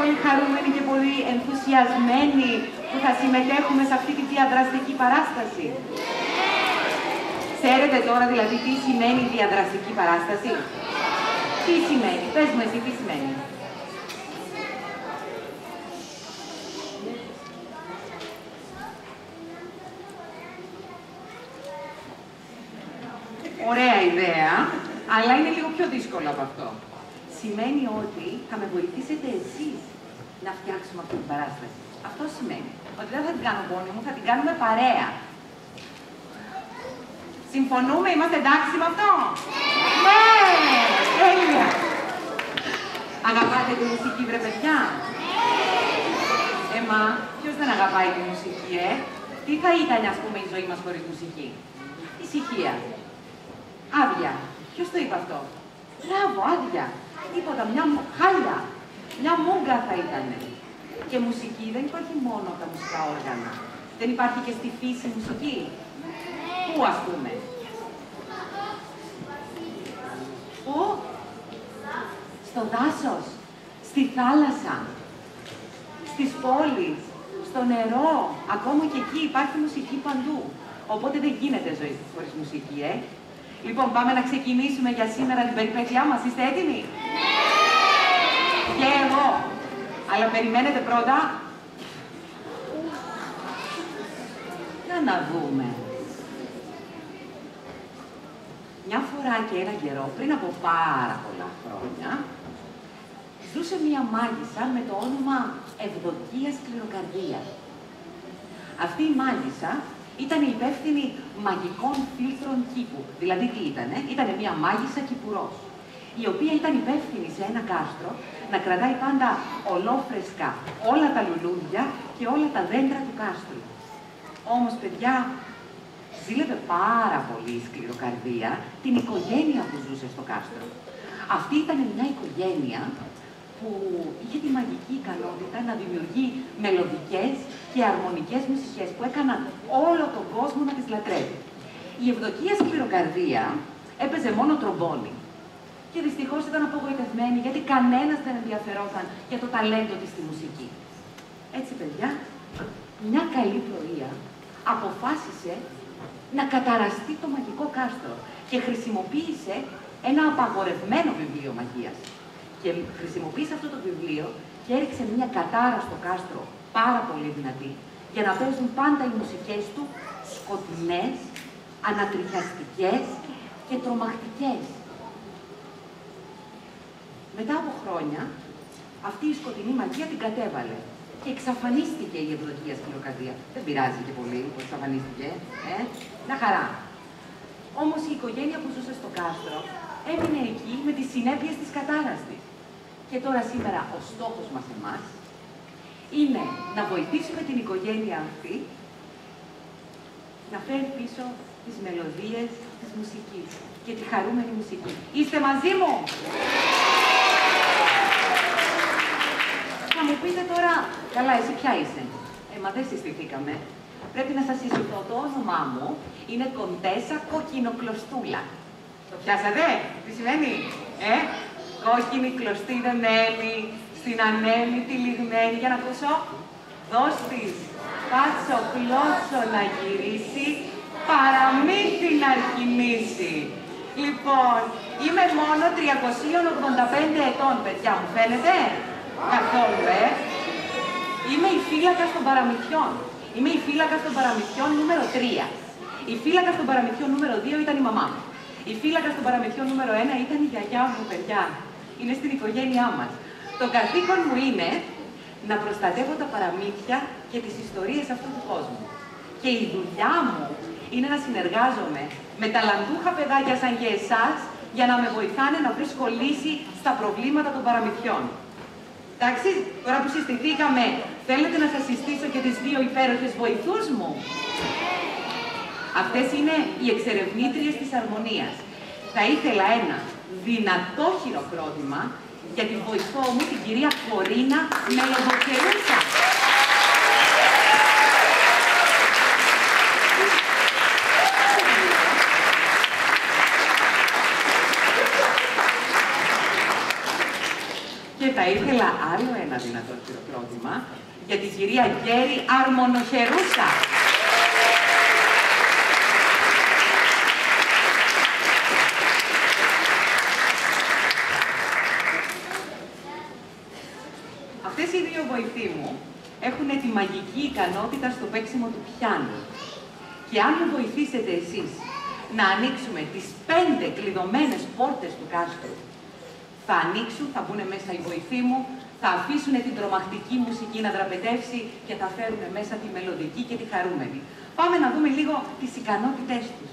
πολύ χαρούμενοι και πολύ ενθουσιασμένοι που θα συμμετέχουμε σε αυτή τη διαδραστική παράσταση. Ξέρετε τώρα δηλαδή τι σημαίνει διαδραστική παράσταση? Τι σημαίνει? Πες μου εσύ τι σημαίνει. Ωραία ιδέα, αλλά είναι λίγο πιο δύσκολο από αυτό. Σημαίνει ότι θα με βοηθήσετε εσείς να φτιάξουμε αυτή την παράσταση. Αυτό σημαίνει ότι δεν θα την κάνω μόνη μου, θα την κάνουμε παρέα. Συμφωνούμε, είμαστε εντάξει με αυτό? Ναι! Τέλεια! Αγαπάτε τη μουσική, βρε παιδιά? Μα ποιος δεν αγαπάει τη μουσική, Τι θα ήταν, ας πούμε, η ζωή μας χωρίς μουσική? Ησυχία. Άδεια. Ποιος το είπε αυτό? Μπράβο, άδεια. Τίποτα, μια χάλια. Μια μούγκα θα ήταν. Και μουσική δεν υπάρχει μόνο από τα μουσικά όργανα. Δεν υπάρχει και στη φύση μουσική. Πού, ας πούμε? Πού? Στο δάσος, στη θάλασσα, στις πόλεις, στο νερό. Ακόμα και εκεί υπάρχει μουσική παντού. Οπότε δεν γίνεται ζωή χωρίς μουσική, Λοιπόν, πάμε να ξεκινήσουμε για σήμερα την περιπέτειά μας. Είστε έτοιμοι? Και εγώ. Αλλά περιμένετε πρώτα. Για να δούμε. Μια φορά και ένα καιρό, πριν από πάρα πολλά χρόνια, ζούσε μια μάγισσα με το όνομα Ευδοκία Σκληροκαρδία. Αυτή η μάγισσα ήταν υπεύθυνη μαγικών φίλτρων κήπου. Δηλαδή τι ήτανε? Ήτανε μια μάγισσα κηπουρός, η οποία ήταν υπεύθυνη σε ένα κάστρο να κρατάει πάντα ολόφρεσκα όλα τα λουλούδια και όλα τα δέντρα του κάστρου. Όμως, παιδιά, ζήλευε πάρα πολύ η Σκληροκαρδία την οικογένεια που ζούσε στο κάστρο. Αυτή ήταν μια οικογένεια που είχε τη μαγική ικανότητα να δημιουργεί μελωδικές και αρμονικές μουσικές που έκαναν όλο τον κόσμο να τις λατρεύει. Η Ευδοκία Σκληροκαρδία έπαιζε μόνο τρομπόνι. Και δυστυχώς ήταν απογοητευμένη γιατί κανένας δεν ενδιαφερόταν για το ταλέντο της στη μουσική. Έτσι, παιδιά, μια καλή πρωία αποφάσισε να καταραστεί το μαγικό κάστρο και χρησιμοποίησε ένα απαγορευμένο βιβλίο μαγείας. Και χρησιμοποίησε αυτό το βιβλίο και έριξε μια κατάρα στο κάστρο πάρα πολύ δυνατή για να παίζουν πάντα οι μουσικές του σκοτεινές, ανατριχιαστικές και τρομακτικές. Μετά από χρόνια, αυτή η σκοτεινή μαγεία την κατέβαλε και εξαφανίστηκε η Ευδοκία Σκληροκαρδία. Δεν πειράζει και πολύ που εξαφανίστηκε, μια χαρά. Όμως η οικογένεια που ζούσε στο κάστρο έμεινε εκεί με τις συνέπειες της κατάρας της. Και τώρα σήμερα ο στόχος μας εμάς είναι να βοηθήσουμε την οικογένεια αυτή να φέρει πίσω τις μελωδίες της μουσικής και τη χαρούμενη μουσική. Είστε μαζί μου? Θα μου πείτε τώρα, καλά, εσύ ποια είσαι? Μα δεν συστηθήκαμε. Πρέπει να σας συζητώ. Το όνομά μου είναι Κοντέσα Κοκκινοκλωστούλα. Το πιάσατε? Τι σημαίνει? Κόκκινη κλωστή δεμένη, στην ανέμη τη λιγμένη. Για να ακούσω. Δώσ' της, πάτσο κλώτσο να γυρίσει, παραμύθι να αρχιμήσει. Λοιπόν, είμαι μόνο 385 ετών, παιδιά, μου φαίνεται? Καθόλου, Είμαι η φύλακα των παραμυθιών. Είμαι η φύλακα των παραμυθιών νούμερο 3. Η φύλακα των παραμυθιών νούμερο 2 ήταν η μαμά μου. Η φύλακα των παραμυθιών νούμερο 1 ήταν η γιαγιά μου, παιδιά. Είναι στην οικογένειά μας. Το καθήκον μου είναι να προστατεύω τα παραμύθια και τις ιστορίες αυτού του κόσμου. Και η δουλειά μου είναι να συνεργάζομαι με ταλαντούχα παιδάκια σαν και εσάς για να με βοηθάνε να βρίσκω λύση στα προβλήματα των παραμυθιών. Εντάξει, τώρα που συστηθήκαμε, θέλετε να σας συστήσω και τις δύο υπέροχες βοηθούς μου? Αυτές είναι οι εξερευνήτριες της αρμονίας. Θα ήθελα ένα δυνατό χειροκρότημα για την βοηθό μου, την κυρία Κορίνα Μελοδοκερούσα. Και θα ήθελα άλλο ένα δυνατό χειροκρότημα για την κυρία Γκέρι Αρμονοχερούσα. Αυτές οι δύο βοηθοί μου έχουν τη μαγική ικανότητα στο παίξιμο του πιάνου. Και αν μου βοηθήσετε εσείς να ανοίξουμε τις 5 κλειδωμένες πόρτες του κάστρου, θα ανοίξουν, θα μπουν μέσα οι βοηθοί μου, θα αφήσουν την τρομακτική μουσική να δραπετεύσει και θα φέρουν μέσα τη μελωδική και τη χαρούμενη. Πάμε να δούμε λίγο τις ικανότητές τους.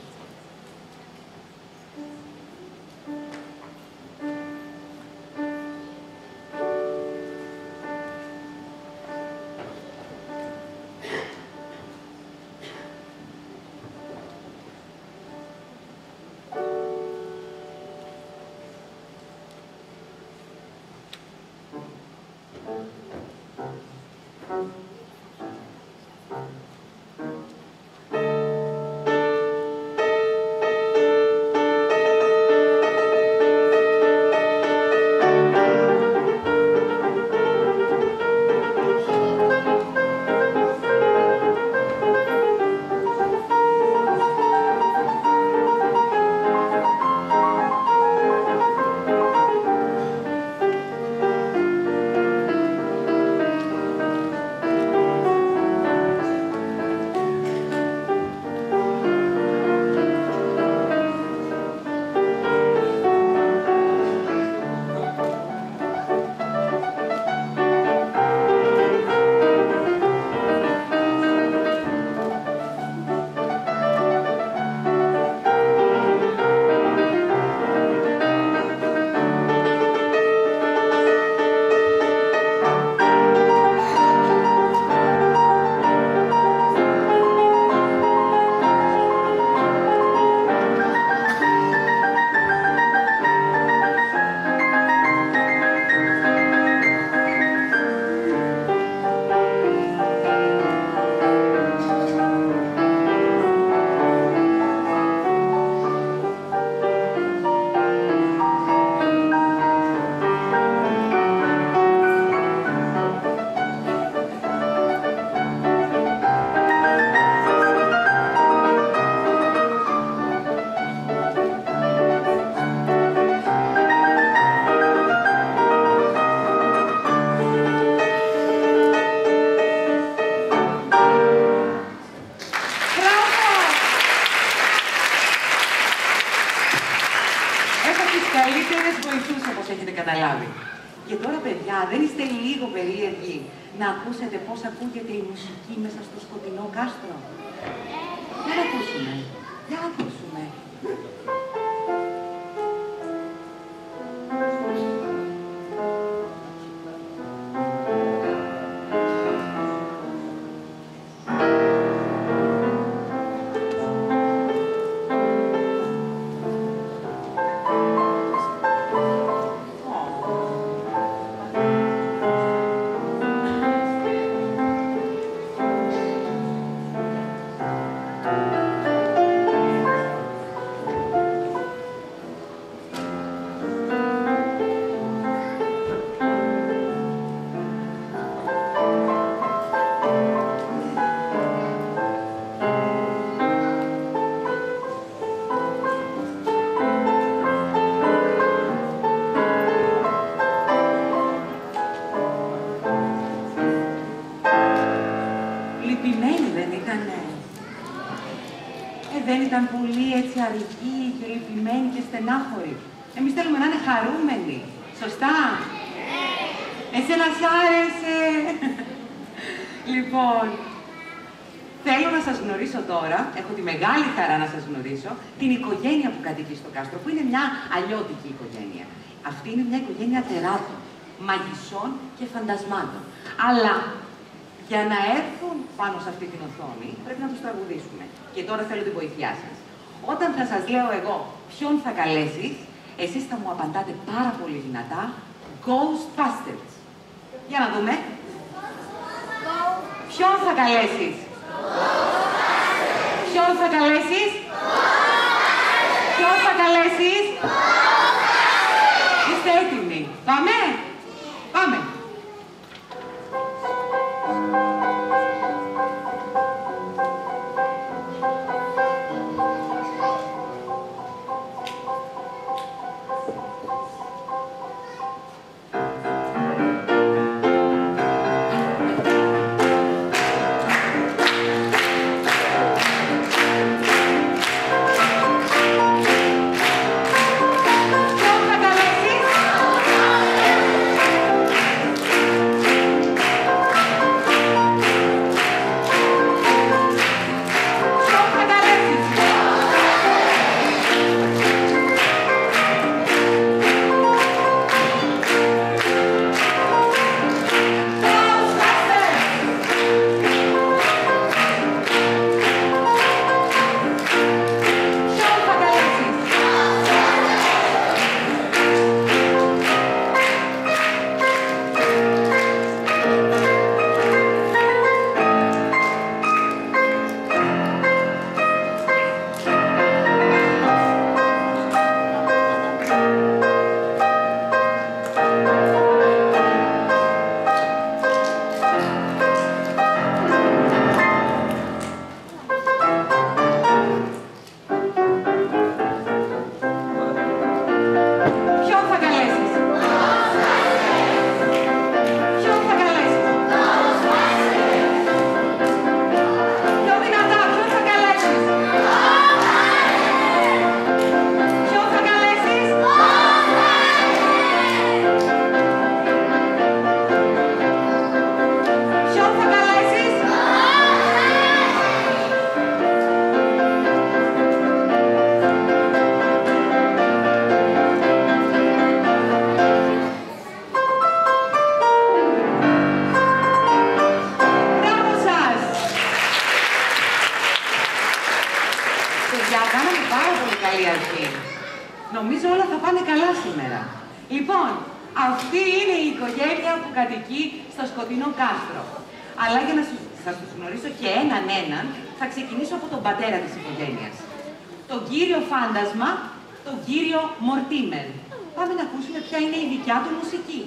Και τώρα, παιδιά, δεν είστε λίγο περίεργοι να ακούσετε πώς ακούγεται η μουσική μέσα στο σκοτεινό κάστρο? Για να ακούσουμε. Για να ακούσουμε. Δεν ήταν πολύ έτσι αρικοί και λυπημένοι και στενάχωροι. Εμείς θέλουμε να είναι χαρούμενοι. Σωστά? Εσένα σ' άρεσε? Λοιπόν, θέλω να σας γνωρίσω τώρα, έχω τη μεγάλη χαρά να σας γνωρίσω, την οικογένεια που κατοικεί στο κάστρο, που είναι μια αλλιώτικη οικογένεια. Αυτή είναι μια οικογένεια τεράτων, μαγισσών και φαντασμάτων. Αλλά για να έρθουν πάνω σε αυτή την οθόνη, πρέπει να τους τραγουδήσουμε. Και τώρα θέλω τη βοήθειά σας. Όταν θα σας λέω εγώ ποιον θα καλέσεις, εσείς θα μου απαντάτε πάρα πολύ δυνατά Ghostbusters. Για να δούμε. Ποιον θα καλέσεις? Ποιον θα καλέσεις? Ποιον θα καλέσεις? Είστε έτοιμοι? Πάμε! όμορφα καλά εσείς? Μπράβο σας! Παιδιά, κάναμε πάρα πολύ καλή αρχή. Νομίζω όλα θα πάνε καλά σήμερα. Λοιπόν, αυτή είναι η οικογένεια που κατοικεί στο σκοτεινό κάστρο. Αλλά για να σας τους γνωρίσω και έναν, θα ξεκινήσω από τον πατέρα της οικογένειας. Τον κύριο Φάντασμα, τον κύριο Μορτίμερ. Πάμε να ακούσουμε ποια είναι η δικιά του μουσική.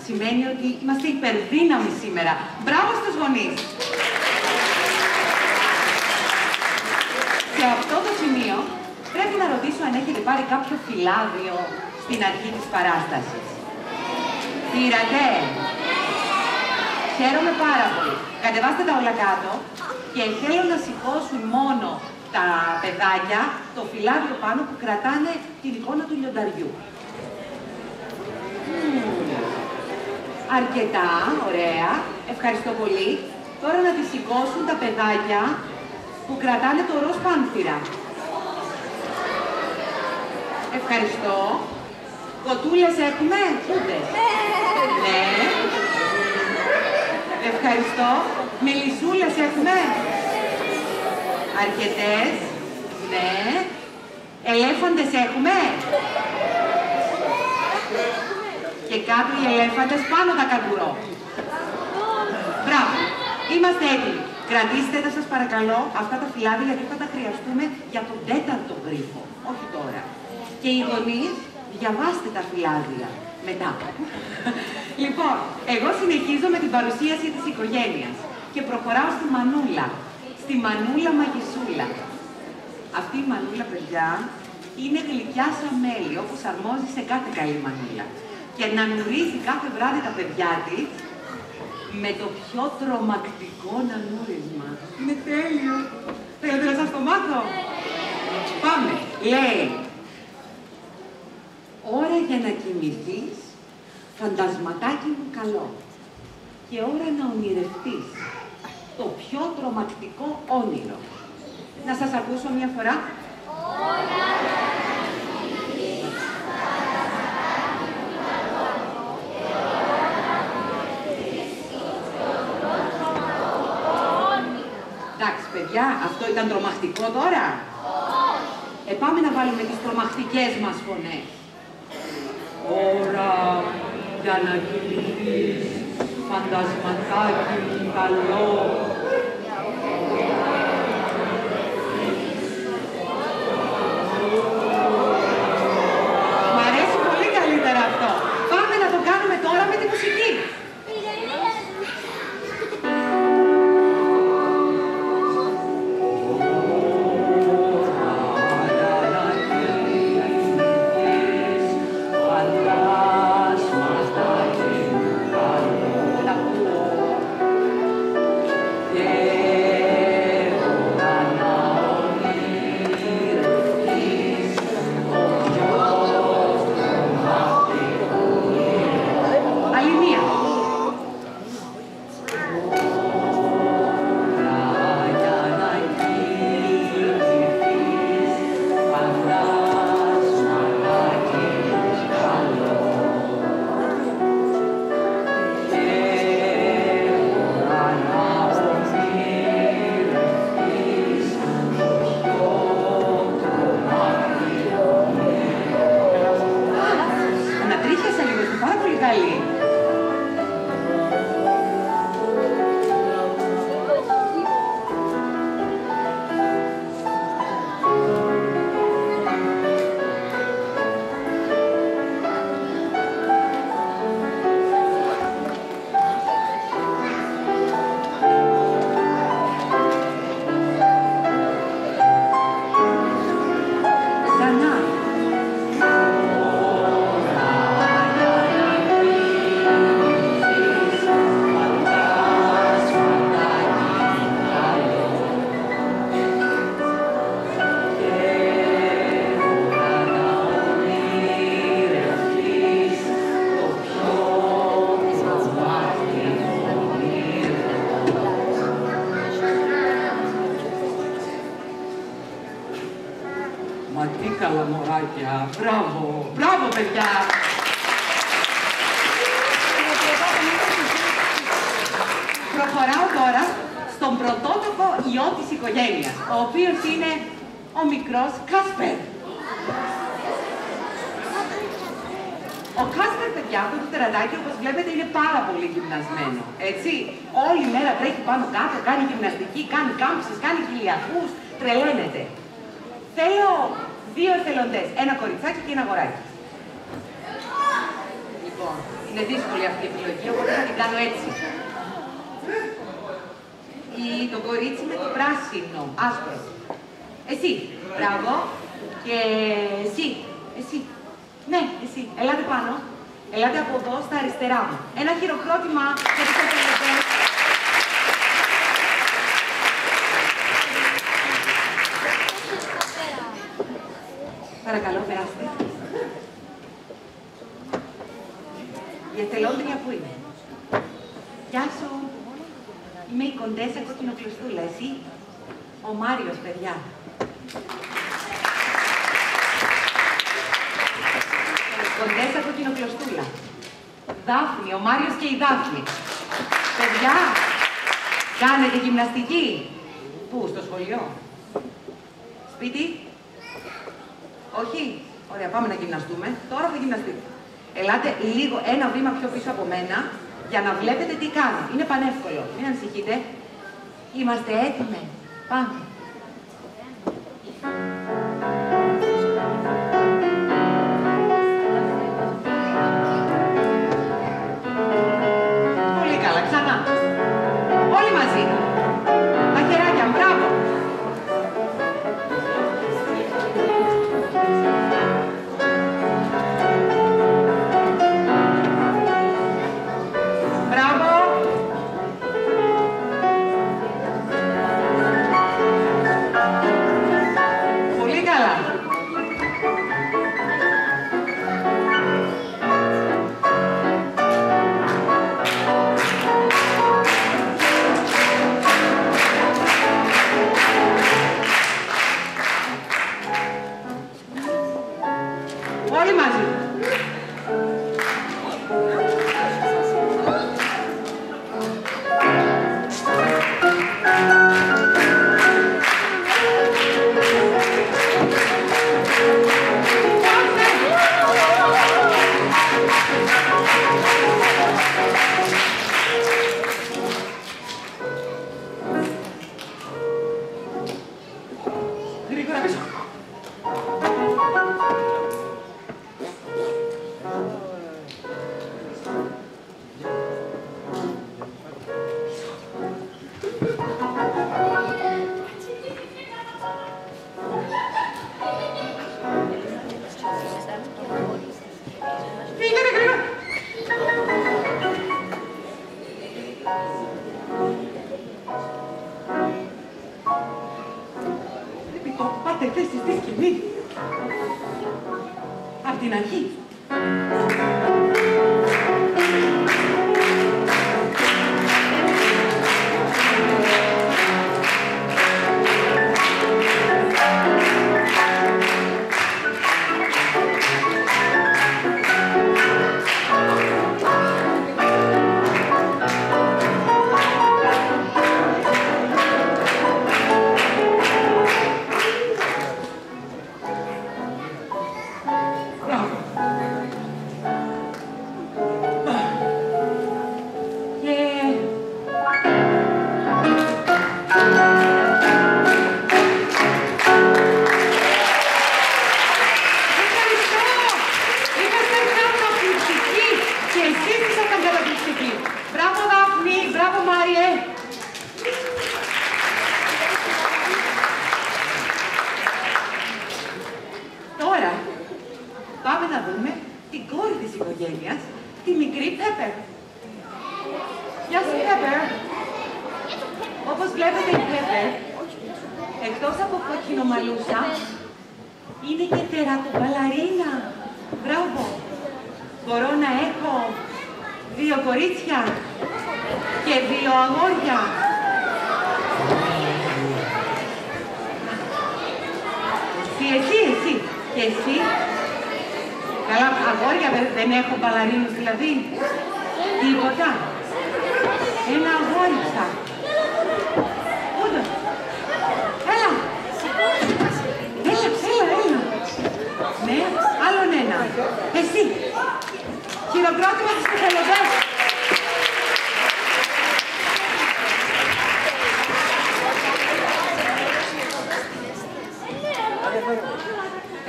Σημαίνει ότι είμαστε υπερδύναμοι σήμερα. Μπράβο στους γονείς! Σε αυτό το σημείο πρέπει να ρωτήσω αν έχετε πάρει κάποιο φυλάδιο στην αρχή της παράστασης. Πήρατε? Χαίρομαι πάρα πολύ. Κατεβάστε τα όλα κάτω και θέλω να σηκώσουν μόνο τα παιδάκια το φυλάδιο πάνω που κρατάνε την εικόνα του λιονταριού. Αρκετά, ωραία. Ευχαριστώ πολύ. Τώρα να τη σηκώσουν τα παιδάκια που κρατάνε το ροζ πάνθυρα. Ευχαριστώ. Κοτούλες έχουμε? Ούτε. Ναι. Ευχαριστώ. Μελισσούλες έχουμε? Αρκετές. Ναι. Ελέφαντες έχουμε? Και κάτω οι ελέφαντες, πάνω τα καγκουρό. Μπράβο. Είμαστε έτοιμοι. Κρατήστε τα σας παρακαλώ αυτά τα φυλάδια γιατί θα τα χρειαστούμε για τον 4ο γρίφο. Όχι τώρα. Και οι γονείς, διαβάστε τα φυλάδια μετά. Λοιπόν, εγώ συνεχίζω με την παρουσίαση της οικογένειας και προχωράω στη Μανούλα. Στη Μανούλα Μαγισούλα. Αυτή η Μανούλα, παιδιά, είναι γλυκιά σαν μέλι, όπως αρμόζει σε κάθε καλή μανούλα. Και να νουρίζει κάθε βράδυ τα παιδιά της με το πιο τρομακτικό νανούρισμα. Είναι τέλειο. Θέλετε να σας το μάθω? Πάμε. Λέει, ώρα για να κοιμηθείς, φαντασματάκι μου καλό. Και ώρα να ονειρευτείς το πιο τρομακτικό όνειρο. Να σας ακούσω μια φορά. Εντάξει, παιδιά, αυτό ήταν τρομακτικό τώρα. Πάμε να βάλουμε τις τρομακτικές μας φωνές. Ώρα για να κοιμηθείς, φαντασματάκι μου καλό. Μ' αρέσει πολύ καλύτερα αυτό. Πάμε να το κάνουμε τώρα με τη μουσική. Τι καλά μωράκια. Μπράβο. Μπράβο, παιδιά. Προχωράω τώρα στον πρωτότοκο ιό της οικογένειας, ο οποίος είναι ο μικρός Κάσπερ. Ο Κάσπερ, παιδιά, αυτό το τερατάκι, όπως βλέπετε, είναι πάρα πολύ γυμνασμένο. Έτσι, όλη μέρα τρέχει πάνω κάτω, κάνει γυμναστική, κάνει κάμψεις, κάνει χιλιακούς, τρελαίνεται. Θέλω 2 εθελοντές, ένα κοριτσάκι και ένα αγοράκι. Λοιπόν, είναι δύσκολη αυτή η επιλογή, οπότε θα την κάνω έτσι. Το κορίτσι με το πράσινο, άσπρο. Εσύ, μπράβο. Και εσύ. Ναι, εσύ. Ελάτε πάνω. Ελάτε από εδώ στα αριστερά μου. Ένα χειροκρότημα για τους εθελοντές. Παρακαλώ, περάστε. Η εθελόντρια που είναι? Γεια σου. Είμαι η Κοντέσα Κοκκινοκλωστούλα. Εσύ? Ο Μάριος, παιδιά. Κοντέσα Κοκκινοκλωστούλα. Δάφνη, ο Μάριος και η Δάφνη. Παιδιά, κάνετε γυμναστική. Πού, στο σχολείο? Σπίτι? Όχι. Ωραία, πάμε να γυμναστούμε. Τώρα θα γυμναστείτε. Ελάτε λίγο ένα βήμα πιο πίσω από μένα για να βλέπετε τι κάνω. Είναι πανεύκολο. Μην ανησυχείτε. Είμαστε έτοιμοι. Πάμε. Πολύ καλά. Ξανά. Όλοι μαζί. Τα χεράκια. Μπράβο. Όλοι μαζί. Γρήγορα πίσω. Πάτε θέση στη σκηνή. Απ' την αρχή. Μπράβο Δάφνη, μπράβο Μάριε. Τώρα πάμε να δούμε την κόρη της οικογένειας, τη μικρή Πέπερ. Γεια σου Πέπερ. Όπως βλέπετε η Πέπερ, εκτός από κοκκινομαλούσα, είναι και τερατομπαλαρίνα. Μπράβο. Μπορώ να έχω 2 κορίτσια και 2 αγόρια. Εσύ. Και εσύ. Καλά, αγόρια, δεν έχω μπαλαρίνους δηλαδή. Τίποτα. Ένα αγόρι ψάχνω. Πούντο. Έλα. Έλα. Ναι, άλλον ένα. Εσύ. Χειροκρότημα στους εθελοντές.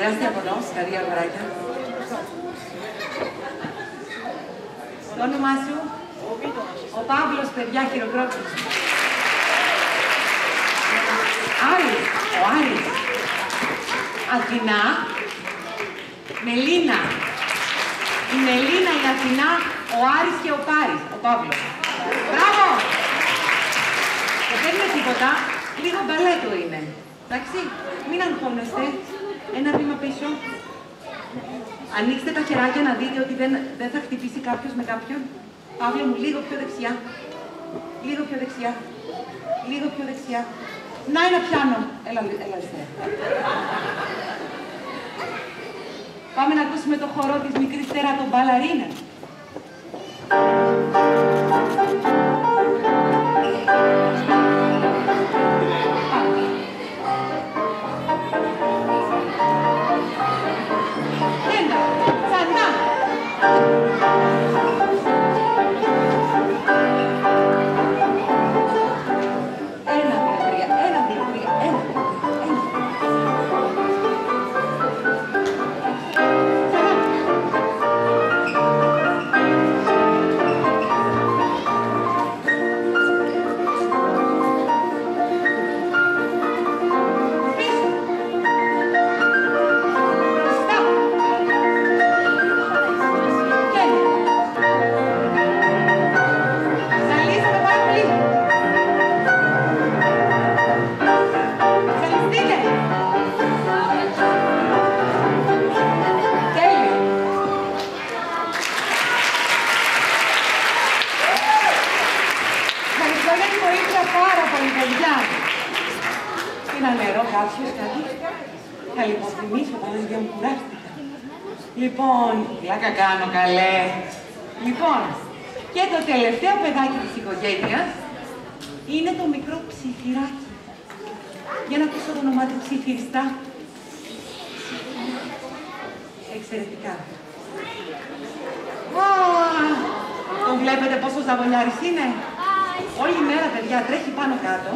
Περάστε από εδώ, σκαρδί αγοράκια. Το όνομά σου? Ο Παύλος, παιδιά, χειροκρότημα. Άρης, ο Άρης. Αθηνά. Μελίνα. Η Μελίνα, η Αθηνά, ο Άρης και ο Πάρης, ο Παύλος. Μπράβο! Δεν είναι τίποτα, λίγο μπαλέτο είναι. Εντάξει, μην αγχώνεστε. Ένα βήμα πίσω. Ανοίξτε τα χεράκια να δείτε ότι δεν θα χτυπήσει κάποιος με κάποιον. Παύλο μου, λίγο πιο δεξιά. Λίγο πιο δεξιά. Λίγο πιο δεξιά. Να, ένα πιάνο. Έλα αριστερά. Πάμε να ακούσουμε το χορό της μικρής Τέρα των Μπαλαρίνων. Ένα, ξανά. Θα λιποθυμίσω, Παναγία μου, κουράστηκα. Λοιπόν, πλάκα κάνω, καλέ. Λοιπόν, και το τελευταίο παιδάκι της οικογένειας είναι το μικρό Ψιθυράκι. Για να ακούσω το όνομά του, Ψιθυριστά. Εξαιρετικά. Τον βλέπετε πόσο ζαβολιάρης είναι? Όλη μέρα, παιδιά, τρέχει πάνω κάτω.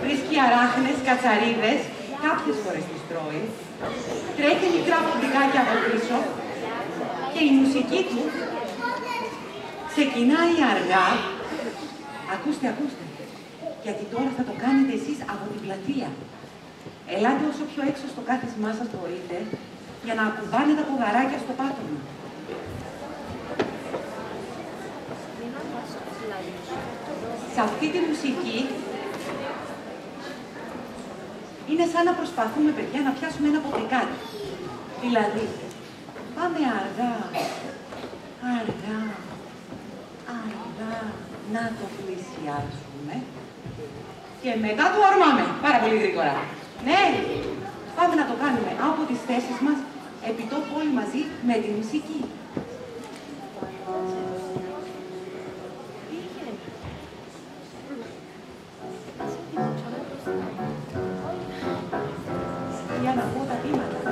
Βρίσκει αράχνες, κατσαρίδες, κάποιες φορές τις τρώει. Τρέχει μικρά ποντικάκια από πίσω και η μουσική του ξεκινάει αργά. Ακούστε, γιατί τώρα θα το κάνετε εσείς από την πλατεία. Ελάτε όσο πιο έξω στο κάθισμά σας μπορείτε για να ακουμπάνε τα ποδαράκια στο πάτωμα. Σε αυτή τη μουσική είναι σαν να προσπαθούμε, παιδιά, να πιάσουμε ένα ποτεκάκι. Δηλαδή, πάμε αργά, να το πλησιάσουμε και μετά το ορμάμε, πάρα πολύ γρήγορα. Ναι, πάμε να το κάνουμε από τις θέσεις μας, επί τόπου όλοι μαζί, με τη μουσική. Για να πω τα βήματα.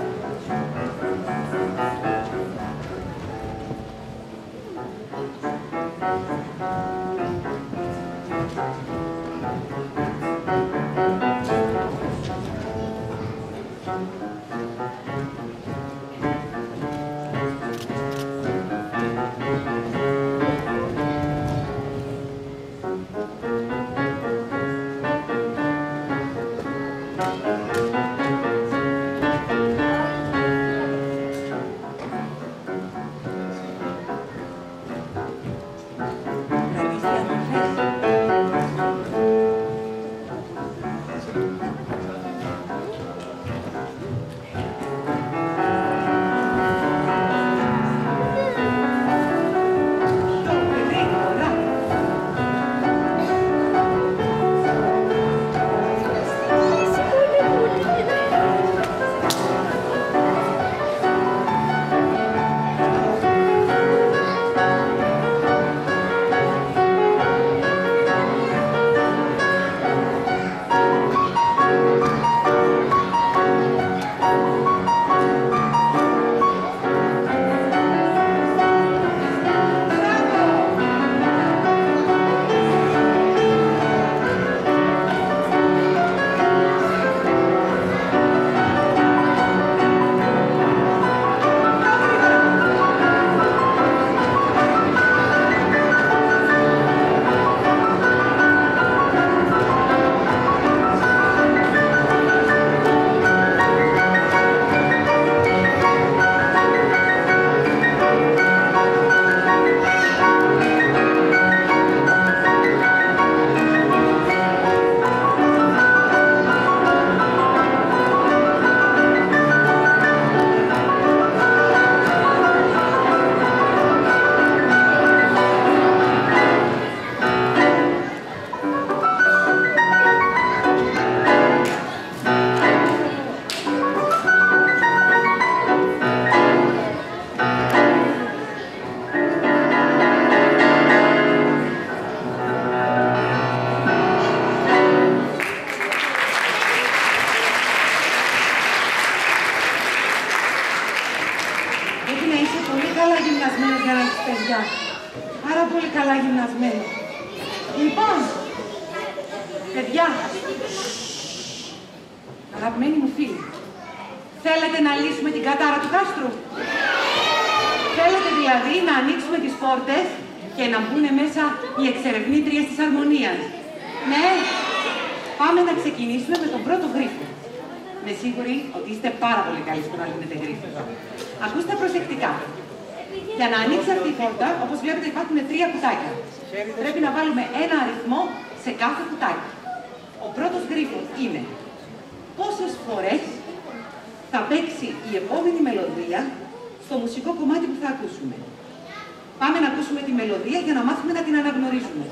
Παιδιά, αγαπημένοι μου φίλοι, θέλετε να λύσουμε την κατάρα του κάστρου? Θέλετε δηλαδή να ανοίξουμε τις πόρτες και να μπουν μέσα οι εξερευνήτριες της αρμονίας? Ναι, πάμε να ξεκινήσουμε με τον πρώτο γρίφο. Είμαι σίγουρη ότι είστε πάρα πολύ καλοί στο να λύνετε γρίφους. Ακούστε προσεκτικά. Για να ανοίξει αυτή η πόρτα, όπως βλέπετε, υπάρχουν 3 κουτάκια. Πρέπει να βάλουμε ένα αριθμό σε κάθε κουτάκι. Ο πρώτος γρίφος είναι πόσες φορές θα παίξει η επόμενη μελωδία στο μουσικό κομμάτι που θα ακούσουμε. Πάμε να ακούσουμε τη μελωδία για να μάθουμε να την αναγνωρίζουμε.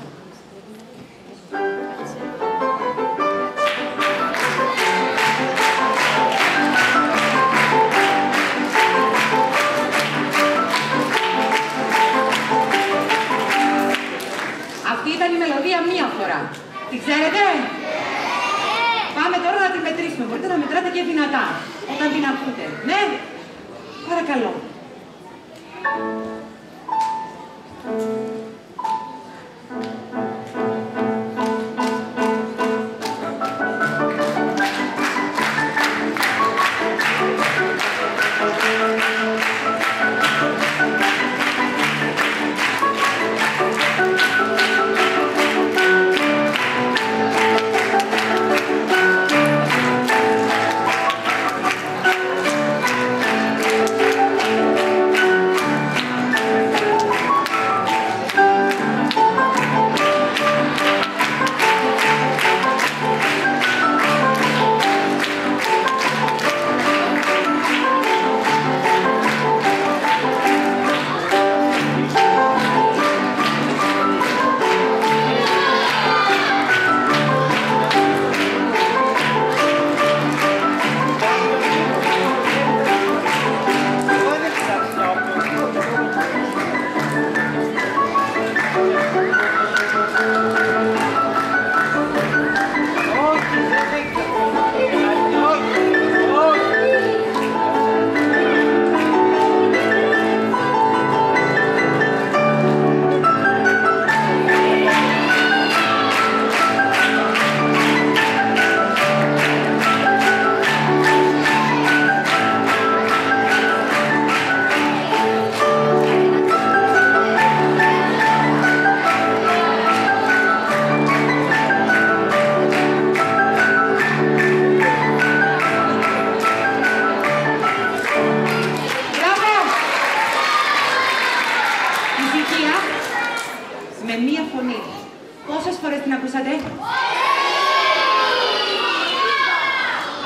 Αυτή ήταν η μελωδία μία φορά. Τη ξέρετε? Πάμε τώρα να την μετρήσουμε. Μπορείτε να μετράτε και δυνατά όταν την ακούτε. Ναι? Παρακαλώ.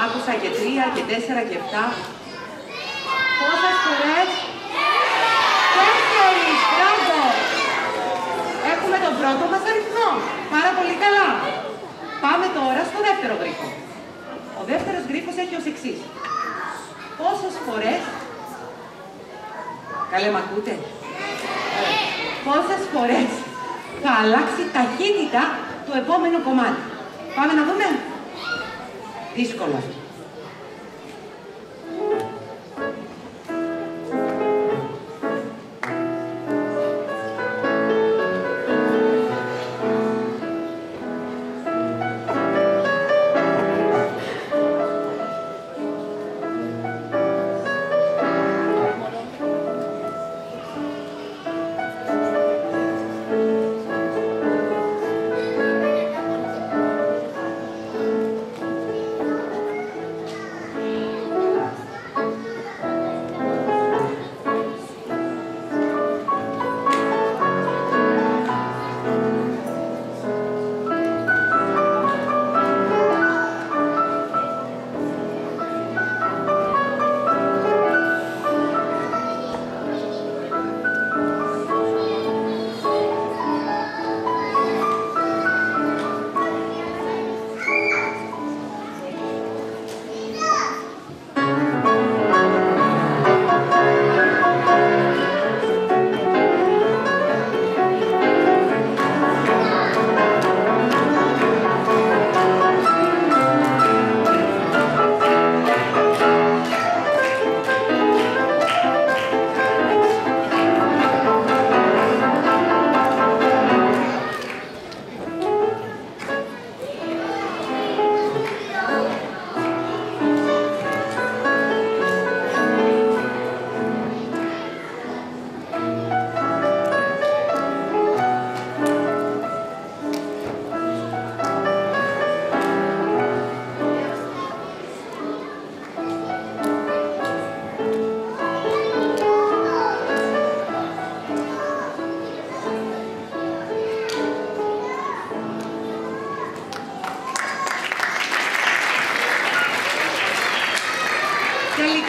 Άκουσα και 3 και 4 και 7. Πόσες φορές? 4! Μπράβο! Έχουμε τον πρώτο μας αριθμό. Πάρα πολύ καλά. Πάμε τώρα στο δεύτερο γρίφο. Ο δεύτερος γρίφος έχει ως εξής. Πόσες φορές... Καλέ, μ' ακούτε? Πόσες φορές θα αλλάξει ταχύτητα το επόμενο κομμάτι? Πάμε να δούμε. Δύσκολο αυτό.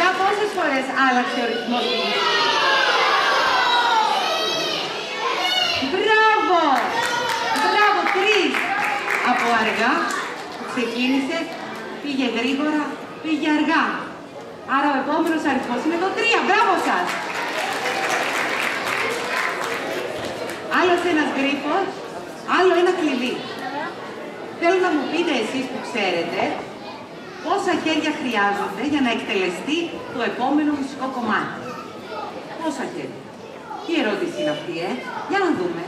Παιδιά, πόσες φορές άλλαξε ο ρυθμός του? Μπράβο! Μπράβο, 3. Από αργά, ξεκίνησε, πήγε γρήγορα, πήγε αργά. Άρα ο επόμενος αριθμός είναι το 3. Μπράβο σας! Άλλος ένας γρίφος, άλλο ένα κλειδί. Θέλω να μου πείτε εσείς που ξέρετε πόσα χέρια χρειάζονται για να εκτελεστεί το επόμενο μουσικό κομμάτι. Πόσα χέρια? Τι ερώτηση είναι αυτή, Για να δούμε.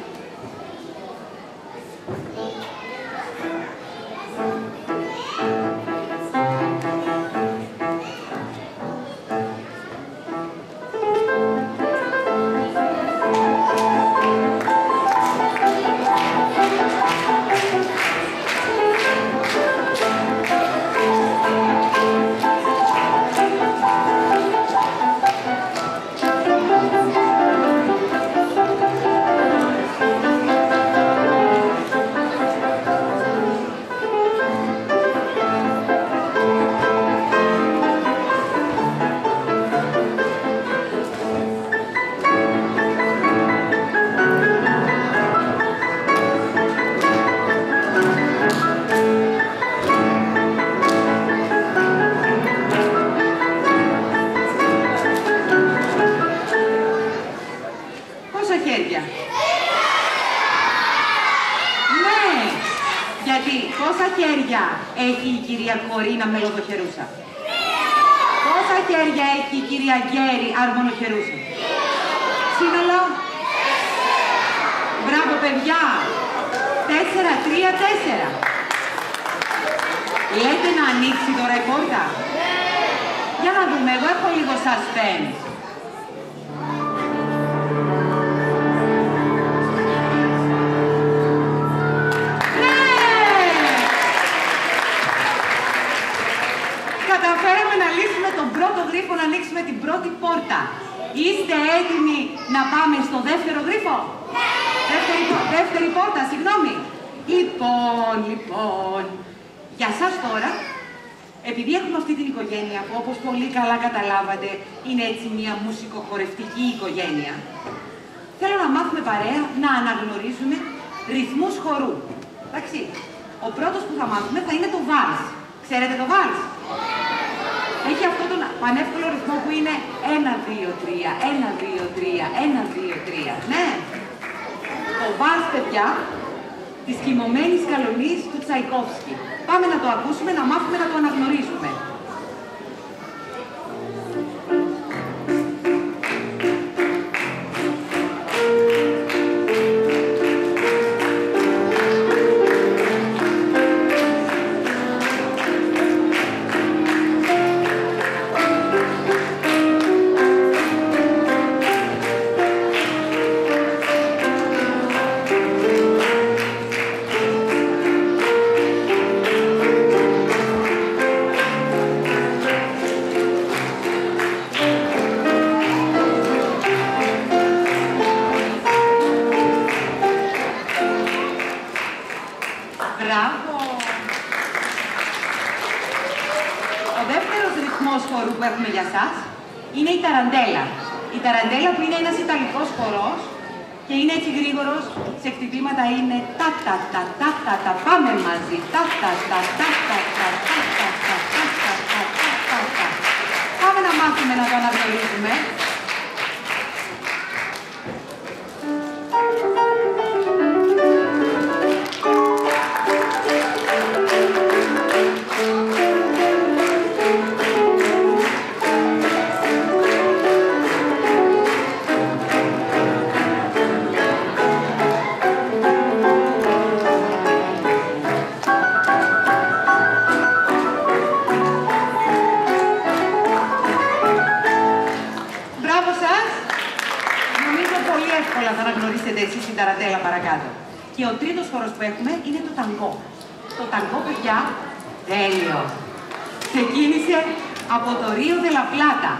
Πόσα χέρια έχει η κυρία Κορίνα Μελοδοχερούσα? Πόσα χέρια έχει η κυρία Γκέρι Αρμονοχερούσα? Σύνολο? Μπράβο παιδιά! 4, 3, 4. Λέτε να ανοίξει τώρα η πόρτα? Για να δούμε, εγώ έχω λίγο suspense. Καταφέραμε να λύσουμε τον πρώτο γρίφο, να ανοίξουμε την πρώτη πόρτα. Είστε έτοιμοι να πάμε στο δεύτερο γρίφο? Δεύτερη πόρτα, συγγνώμη. Λοιπόν, για σας τώρα, επειδή έχουμε αυτή την οικογένεια που όπως πολύ καλά καταλάβατε είναι έτσι μια μουσικοχορευτική οικογένεια, θέλω να μάθουμε παρέα να αναγνωρίζουμε ρυθμούς χορού. Εντάξει, ο πρώτος που θα μάθουμε θα είναι το βάλς. Ξέρετε το βάλς? Έχει αυτόν τον πανεύκολο ρυθμό που είναι 1, 2, 3, 1, 2, 3, 1, 2, 3. Ναι. Το βάλς, παιδιά, της κοιμωμένης καλονής του Τσαϊκόφσκι. Πάμε να το ακούσουμε, να μάθουμε να το αναγνωρίζουμε. Που έχουμε για σας είναι η ταραντέλα. Η ταραντέλα που είναι ένας ιταλικός χορός και είναι έτσι γρήγορος, σε χτυπήματα είναι τα τα τα τα τα τα, πάμε μαζί, τα τα τα τα τα τα τα τα τα τα τα τα. Πάμε να μάθουμε να το αναγνωρίζουμε. Θα αναγνωρίσετε εσείς την ταραντέλα παρακάτω. Και ο τρίτος χορός που έχουμε είναι το ταγκό. Το ταγκό, παιδιά, τέλειο. Ξεκίνησε από το Ρίο de la Plata.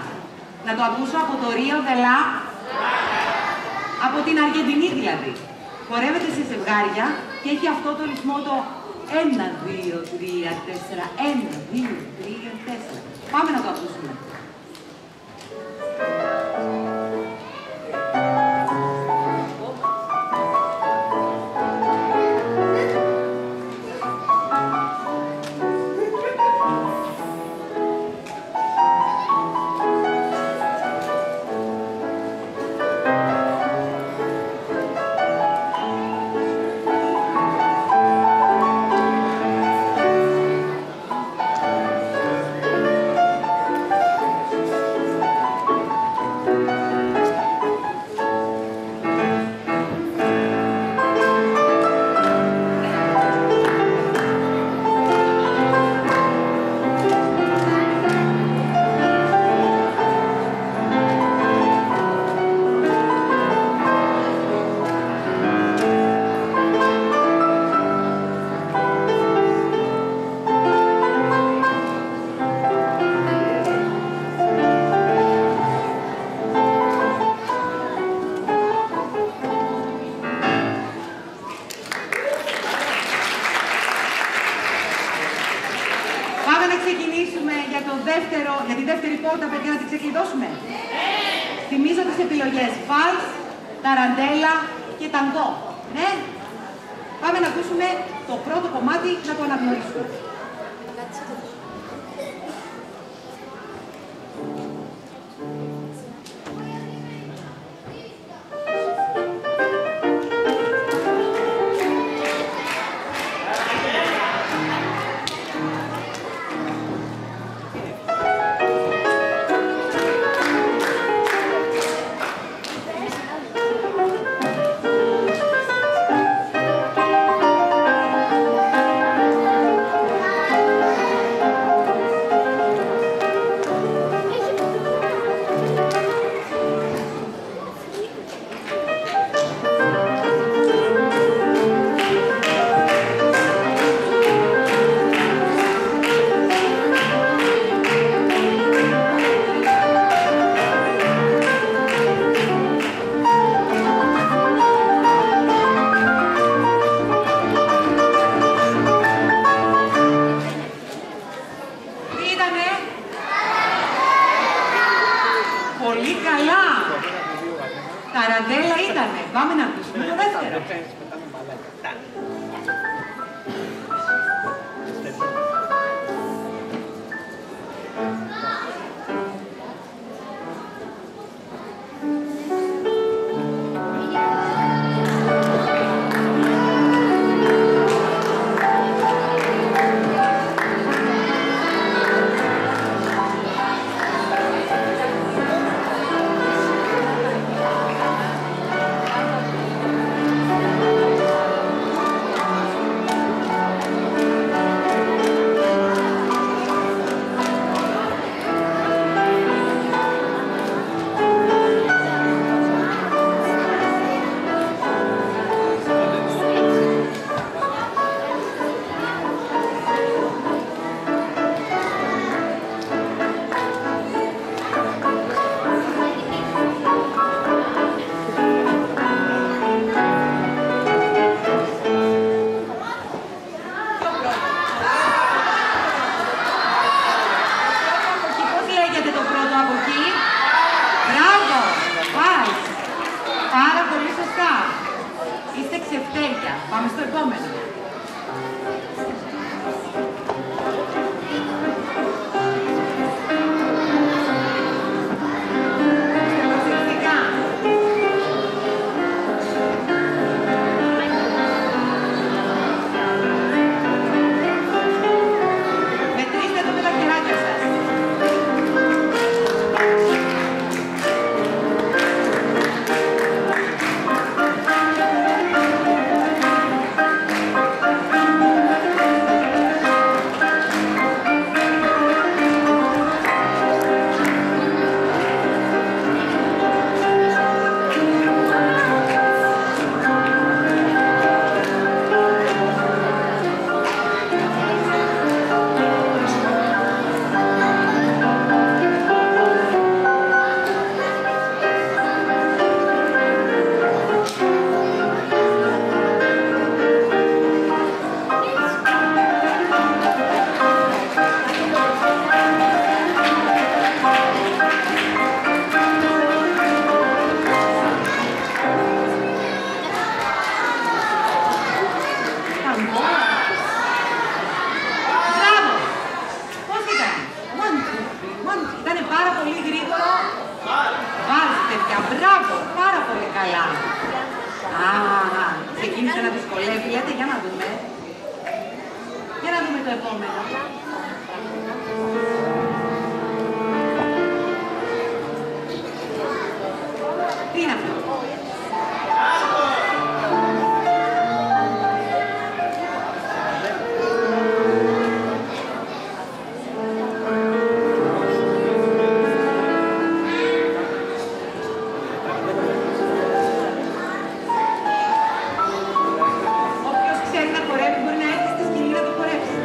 Να το ακούσω από το Ρίο de la... από την Αργεντινή δηλαδή. Χορεύεται σε ζευγάρια και έχει αυτό το ρυθμό το 1, 2, 3, 4, 1, 2, 3, 4. Πάμε να το ακούσουμε. να ξεκινήσουμε για τη δεύτερη πόρτα, παιδιά, να την ξεκλειδώσουμε. Θυμίζω τις επιλογές. Βάλς, ταραντέλα και ταγκό. Ναι. Πάμε να ακούσουμε το πρώτο κομμάτι, να το αναγνωρίσουμε. Πολύ καλά. Ταραντέλα ήτανε. Πάμε να ακούσουμε το δεύτερο. Πάμε στο επόμενο. Μετρήστε το με τα χεράκια σας. Μπράβο, πάρα πολύ καλά. Ξεκίνησε να δυσκολεύει, λέτε, για να δούμε. Για να δούμε το επόμενο. Τι είναι αυτό? Όποιος ξέρει να χορεύει μπορεί να έρθει στη σκηνή να το χορέψει.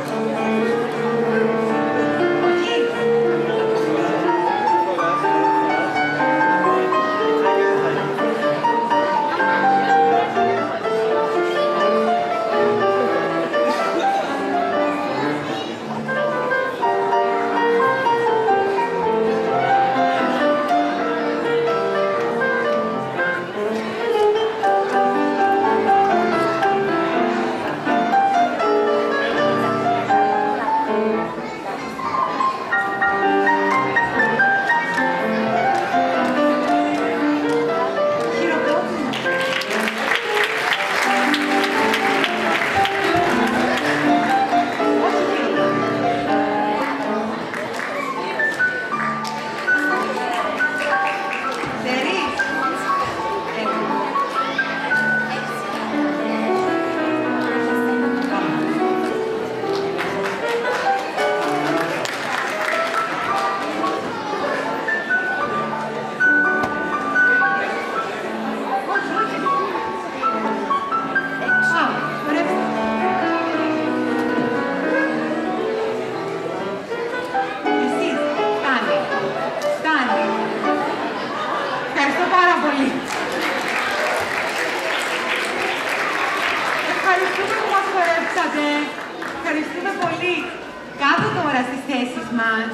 μας.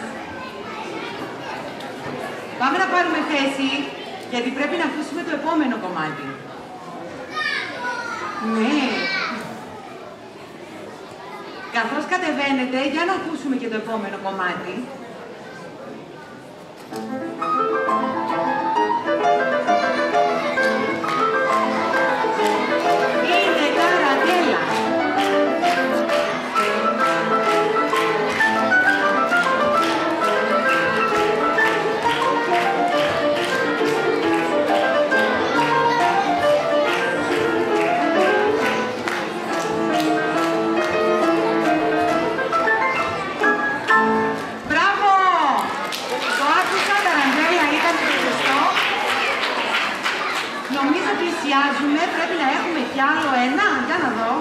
Πάμε να πάρουμε θέση, γιατί πρέπει να ακούσουμε το επόμενο κομμάτι. Ναι. Καθώς κατεβαίνετε, για να ακούσουμε και το επόμενο κομμάτι. Είναι ταραντέλα. Πρέπει να έχουμε κι άλλο ένα. Για να δω.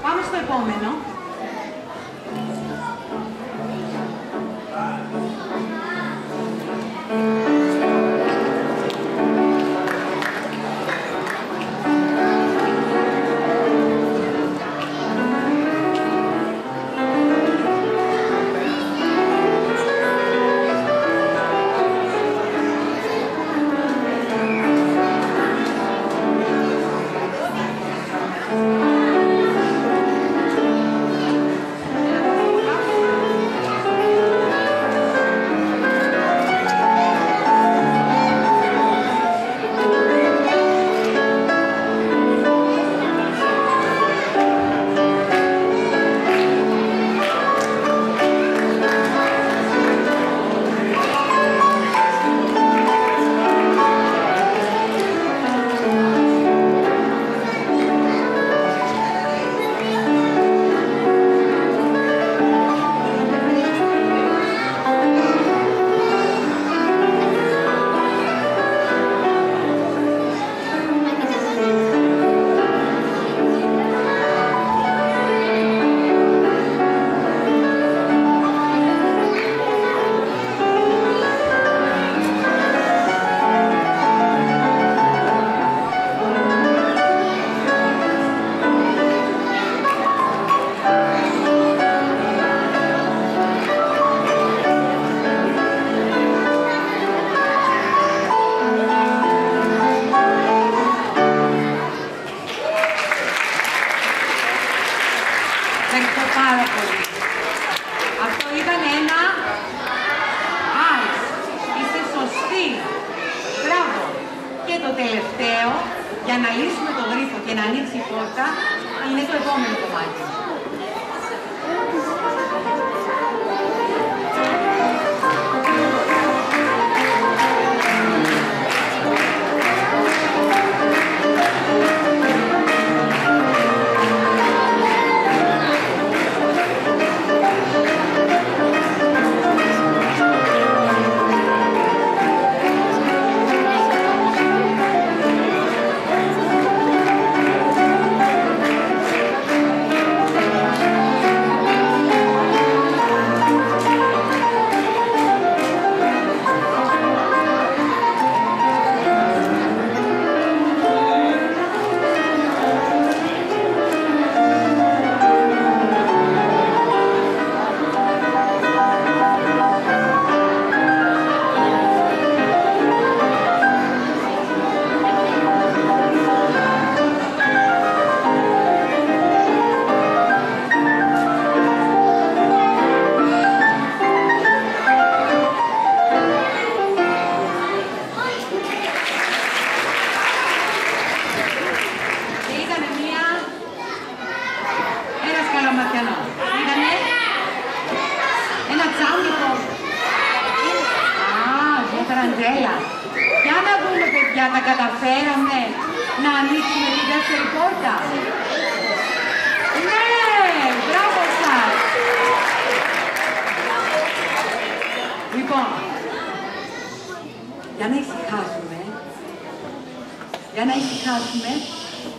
Πάμε στο επόμενο.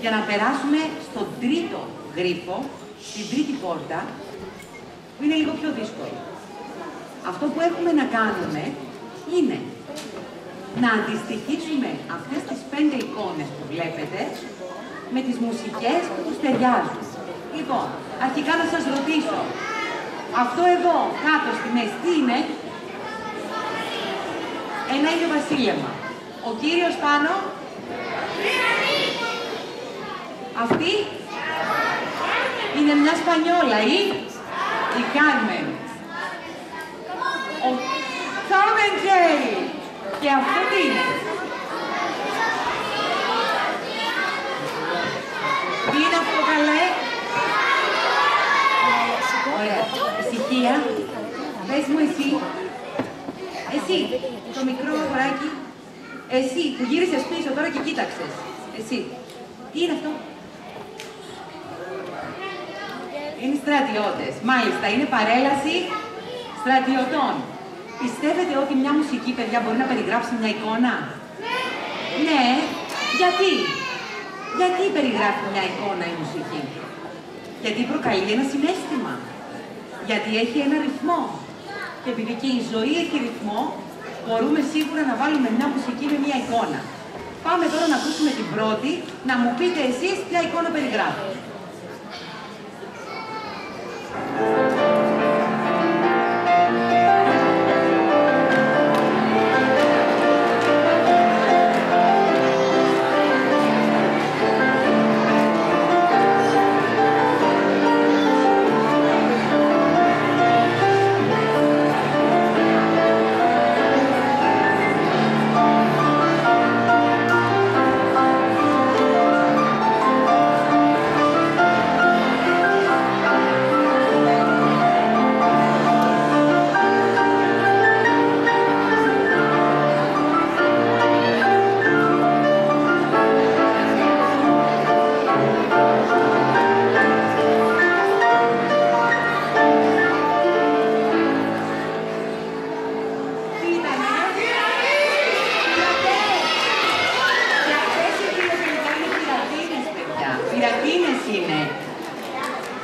Για να περάσουμε στον τρίτο γρίφο, στην τρίτη πόρτα, που είναι λίγο πιο δύσκολο. Αυτό που έχουμε να κάνουμε είναι να αντιστοιχίσουμε αυτές τις 5 εικόνες που βλέπετε με τις μουσικές που τους ταιριάζουν. Λοιπόν, αρχικά να σας ρωτήσω. Αυτό εδώ, κάτω στη μέση, τι είναι? Ένα ίδιο βασίλεμα. Ο κύριος πάνω. Αυτή είναι μια Σπανιόλα η Κάρμεν. Ο Τόμεν Τζέρι. Και αυτό τι είναι? Τι είναι αυτό καλέ? Ωραία. Ησυχία. Πες μου εσύ. Εσύ, το μικρό αγοράκι. Εσύ που γύρισες πίσω τώρα και κοίταξες. Εσύ. Τι είναι αυτό? Είναι στρατιώτες. Μάλιστα, είναι παρέλαση στρατιωτών. Πιστεύετε ότι μια μουσική, παιδιά, μπορεί να περιγράψει μια εικόνα? Ναι. Γιατί? Γιατί περιγράφει μια εικόνα η μουσική? Γιατί προκαλεί ένα συναίσθημα. Γιατί έχει ένα ρυθμό. Και επειδή και η ζωή έχει ρυθμό, μπορούμε σίγουρα να βάλουμε μια μουσική με μια εικόνα. Πάμε τώρα να ακούσουμε την πρώτη, να μου πείτε εσείς ποια εικόνα περιγράφει.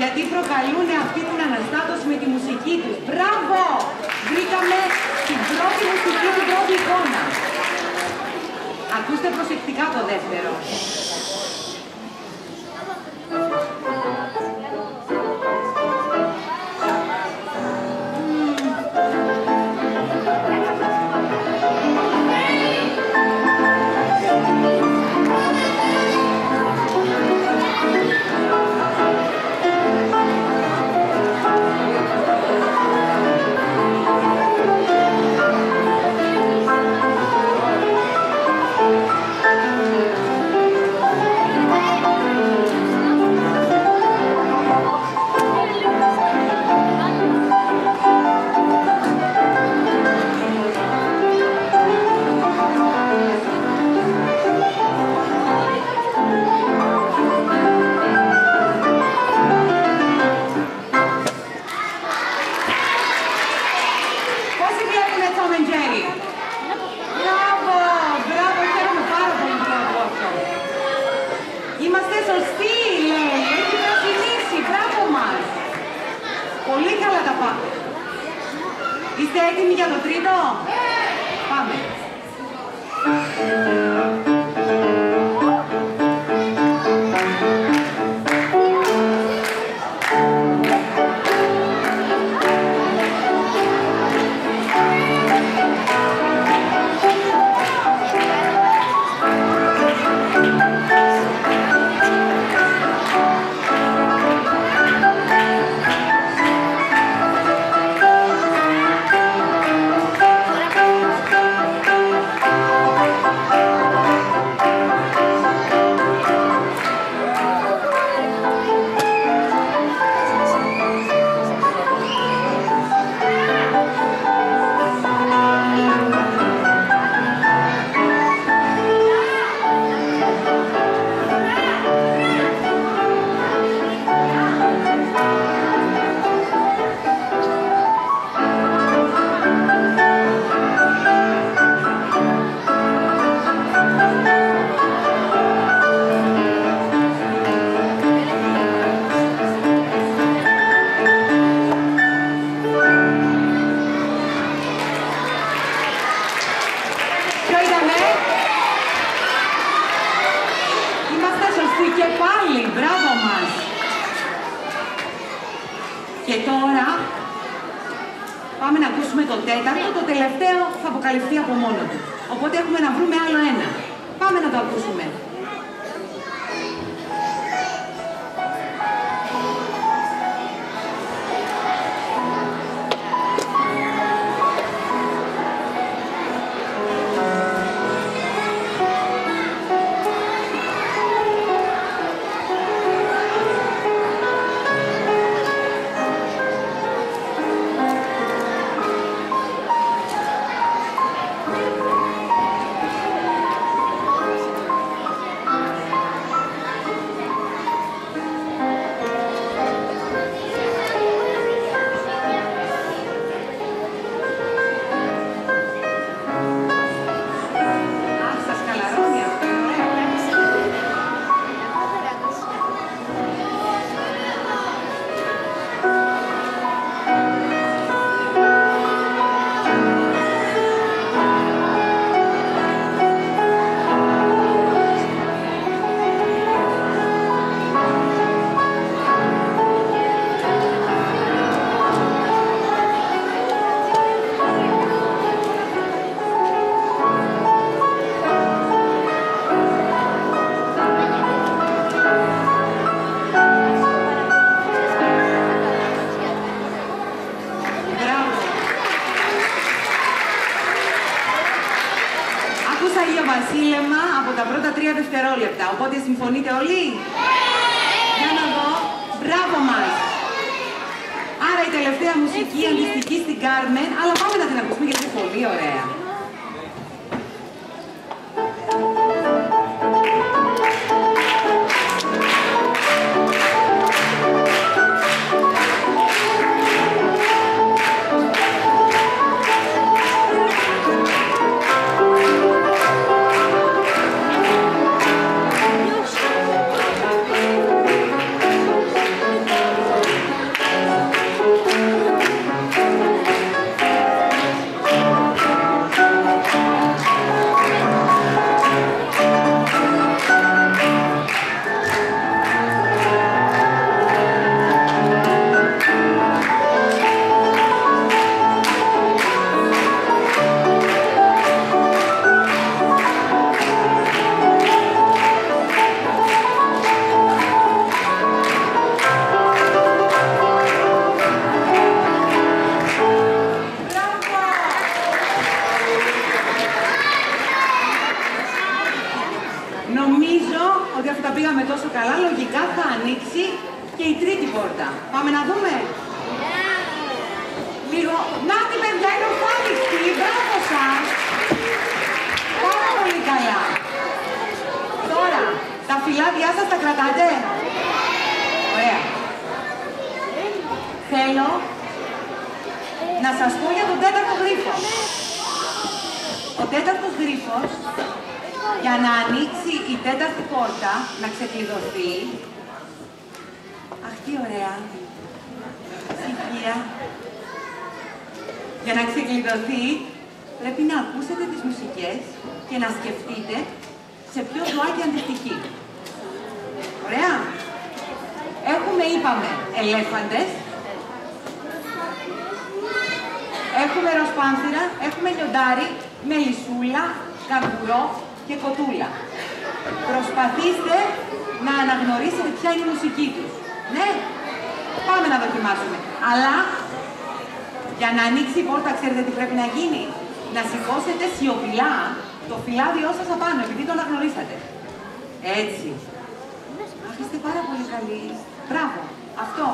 Γιατί προκαλούν αυτή την αναστάτωση με τη μουσική τους. Μπράβο! Βρήκαμε την πρώτη μουσική, την πρώτη εικόνα. Ακούστε προσεκτικά το δεύτερο. Είμαστε σωστοί, λέει. Έχει πρασινίσει. Μπράβο μας. Πολύ καλά τα πάμε. Είστε έτοιμοι για το τρίτο? Πάμε. Και τώρα πάμε να ακούσουμε το τέταρτο, το τελευταίο θα αποκαλυφθεί από μόνο του. Οπότε έχουμε να βρούμε άλλο ένα. Πάμε να το ακούσουμε. Βασίλεμα από τα πρώτα 3 δευτερόλεπτα. Οπότε συμφωνείτε όλοι? Για να δω. Μπράβο μας! Άρα η τελευταία μουσική αντιστοιχεί στην Κάρμεν, αλλά πάμε να την ακούσουμε γιατί είναι πολύ ωραία. Νομίζω ότι αφού τα πήγαμε τόσο καλά, λογικά θα ανοίξει και η τρίτη πόρτα. Πάμε να δούμε. Λίγο. Να την παιδιά, είναι ορθάνικτη. Μπράβο σας. Πάρα πολύ καλά. Τώρα, τα φυλάδια σας τα κρατάτε. Ωραία. Θέλω να σας πω για τον τέταρτο γρίφο. Ο τέταρτος γρίφος, για να ανοίξει η τέταρτη πόρτα, να ξεκλειδωθεί. Αχ, τι ωραία. Ησυχία. Για να ξεκλειδωθεί, πρέπει να ακούσετε τις μουσικές και να σκεφτείτε σε ποιο ζωάκι αντιστοιχεί. Ωραία. Έχουμε, είπαμε, ελέφαντες. Έχουμε ροσπάνθυρα, έχουμε λιοντάρι, μελισσούλα, καγκουρό και κοτούλα. Προσπαθήστε να αναγνωρίσετε ποια είναι η μουσική τους. Ναι, πάμε να δοκιμάσουμε. Αλλά, για να ανοίξει η πόρτα, ξέρετε τι πρέπει να γίνει? Να σηκώσετε σιωπηλά το φυλάδιό σας απάνω, επειδή το αναγνωρίσατε. Έτσι. Αχ, είστε πάρα πολύ καλοί. Μπράβο. Αυτό.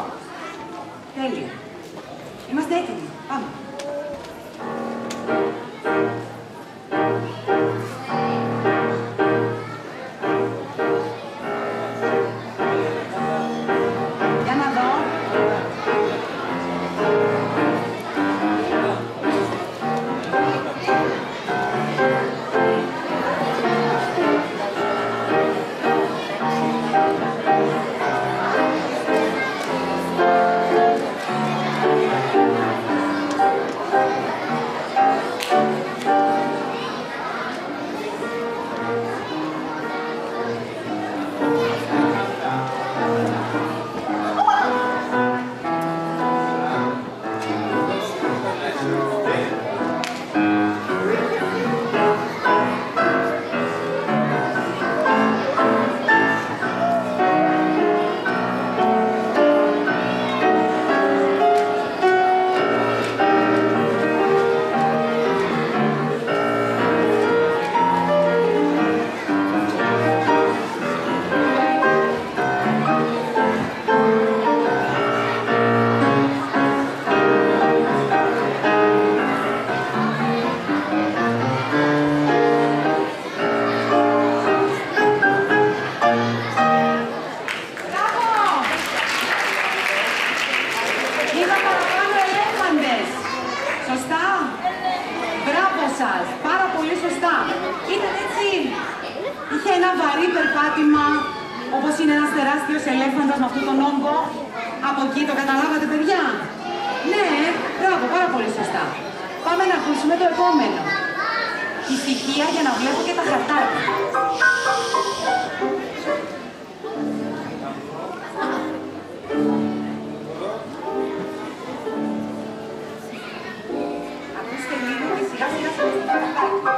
Τέλεια. Είμαστε έτοιμοι. Πάμε. πάτημα, όπως είναι ένας τεράστιος ελέφαντας με αυτόν τον όγκο. Από εκεί το καταλάβατε, παιδιά? Ναι, μπράβο, πάρα πολύ σωστά. Πάμε να ακούσουμε το επόμενο. Ησυχία για να βλέπω και τα χαρτάκια. Ακούστε λίγο και σιγά σιγά θα δείτε τα χαρτάκια.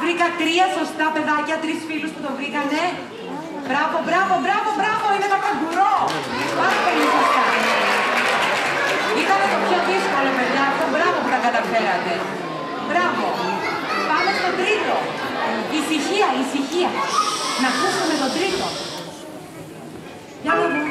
Βρήκα 3 σωστά παιδάκια, 3 φίλους που το βρήκανε. Μπράβο, μπράβο, μπράβο, μπράβο, είναι το καγκουρό. Πάρα πολύ σωστά. Ήταν το πιο δύσκολο, παιδιά, αυτό, μπράβο που τα καταφέρατε. Μπράβο. Πάμε στο τρίτο. Ησυχία, ησυχία. Να ακούσουμε τον τρίτο. Για να δω.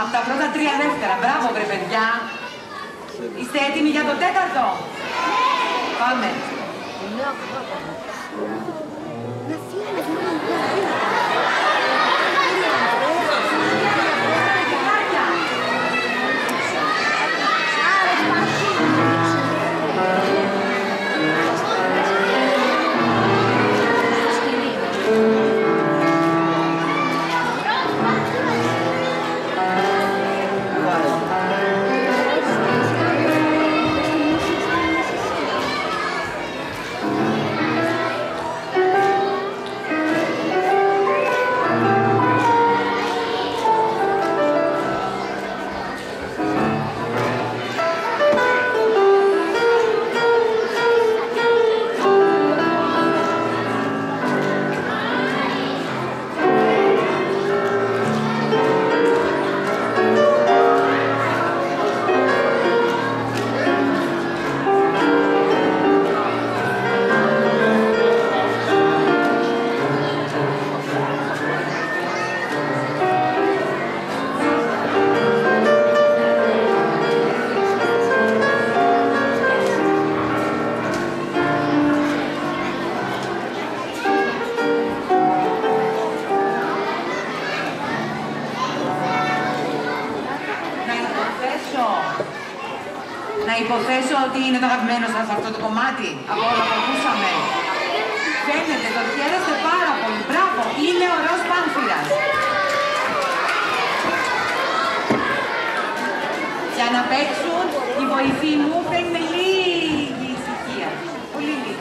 Από τα πρώτα 3 δεύτερα. Μπράβο, βρε παιδιά. Είστε έτοιμοι για το τέταρτο? Πάμε. Να υποθέσω ότι είναι το αγαπημένο σας αυτό το κομμάτι από όλα που ακούσαμε. Φαίνεται, το χαίρεστε πάρα πολύ. Μπράβο, είναι ο Ροζ Πάμφυρας. Για να παίξουν, οι βοηθοί μου θέλουν λίγη ησυχία. Πολύ λίγη.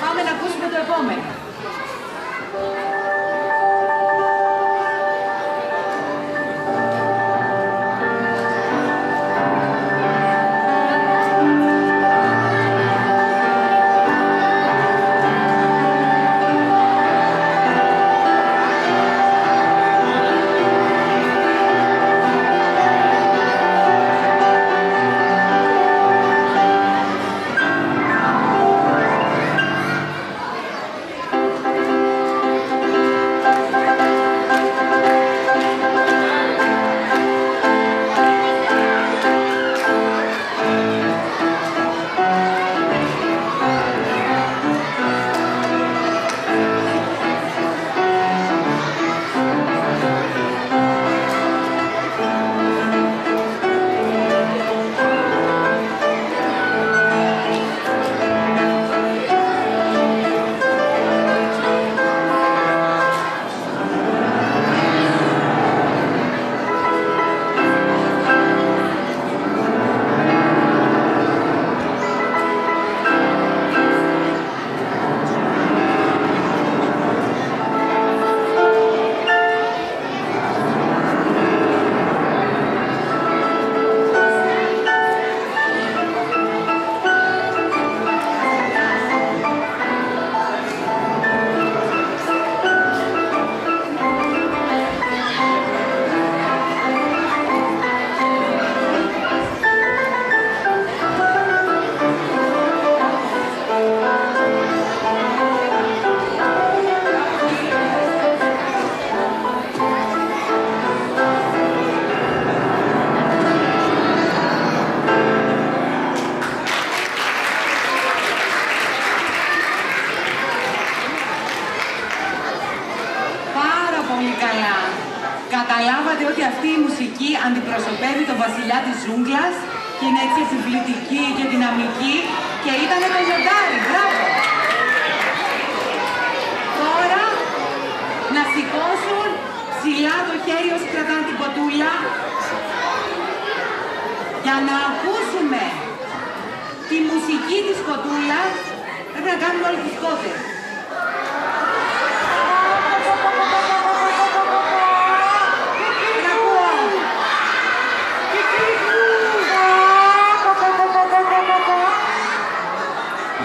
Πάμε να ακούσουμε το επόμενο. αυτή η μουσική αντιπροσωπεύει τον βασιλιά της ζούγκλας και είναι έτσι επιβλητική και δυναμική και ήταν το λιοντάρι. Μπράβο! Τώρα να σηκώσουν ψηλά το χέρι όσοι κρατάνε την κοτούλα για να ακούσουμε τη μουσική της κοτούλας. Πρέπει να κάνουμε όλοι τις κότες.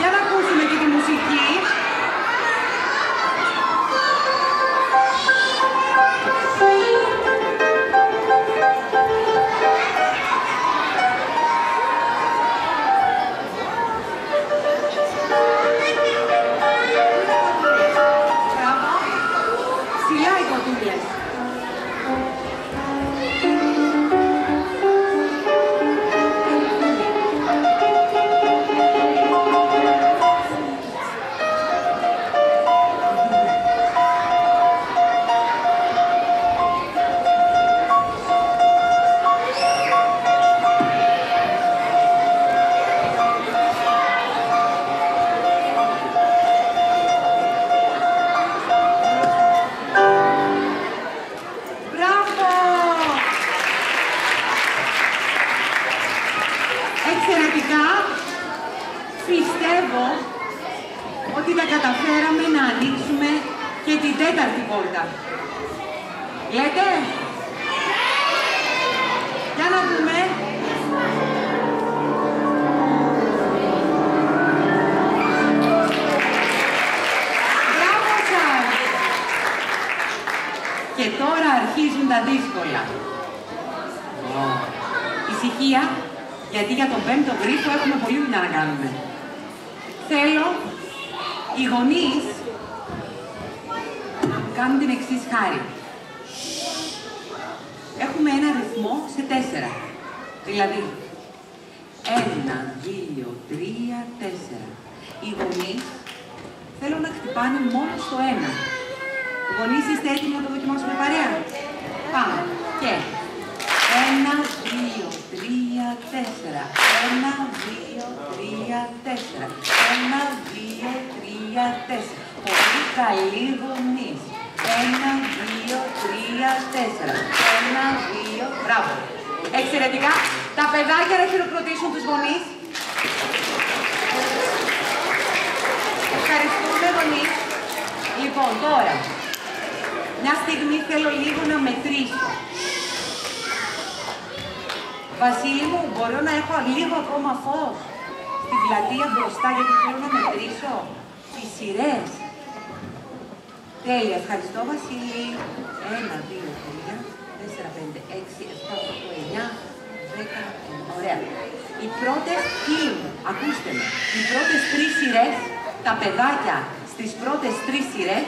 Για να ακούσουμε και τη μουσική. Εξαιρετικά, πιστεύω ότι τα καταφέραμε να ανοίξουμε και την τέταρτη πόρτα. Λέτε? Για να δούμε. Μπράβο σας! Και τώρα αρχίζουν τα δύσκολα. Ησυχία. Γιατί για τον πέμπτο γρίφο έχουμε πολλή δουλειά να κάνουμε. Θέλω οι γονείς να κάνουν την εξής χάρη. Έχουμε ένα ρυθμό σε 4. Δηλαδή, 1, 2, 3, 4. Οι γονείς θέλω να χτυπάνε μόνο στο 1. Οι γονείς είστε έτοιμοι να το δοκιμάσουμε παρέα? Πάμε. Και 1, 2, 3, 4. 1, 2, 3, 4. 1, 2, 3, 4. Πολύ καλοί γονείς. 1, 2, 3, 4. 1, 2, μπράβο. Εξαιρετικά. Τα παιδάκια να χειροκροτήσουν τους γονείς. Ευχαριστούμε γονείς. Λοιπόν, τώρα, μια στιγμή θέλω λίγο να μετρήσω. Βασίλη μου, μπορώ να έχω λίγο ακόμα φως στην πλατεία μπροστά, γιατί θέλω να μετρήσω τις σειρές. Τέλεια, ευχαριστώ Βασίλη. 1, 2, 3, 4, 5, 6, 7, 8, 9, 10, ωραία. Οι πρώτες, φίλοι μου, ακούστε με, οι πρώτες 3 σειρές, τα παιδάκια στις πρώτες 3 σειρές,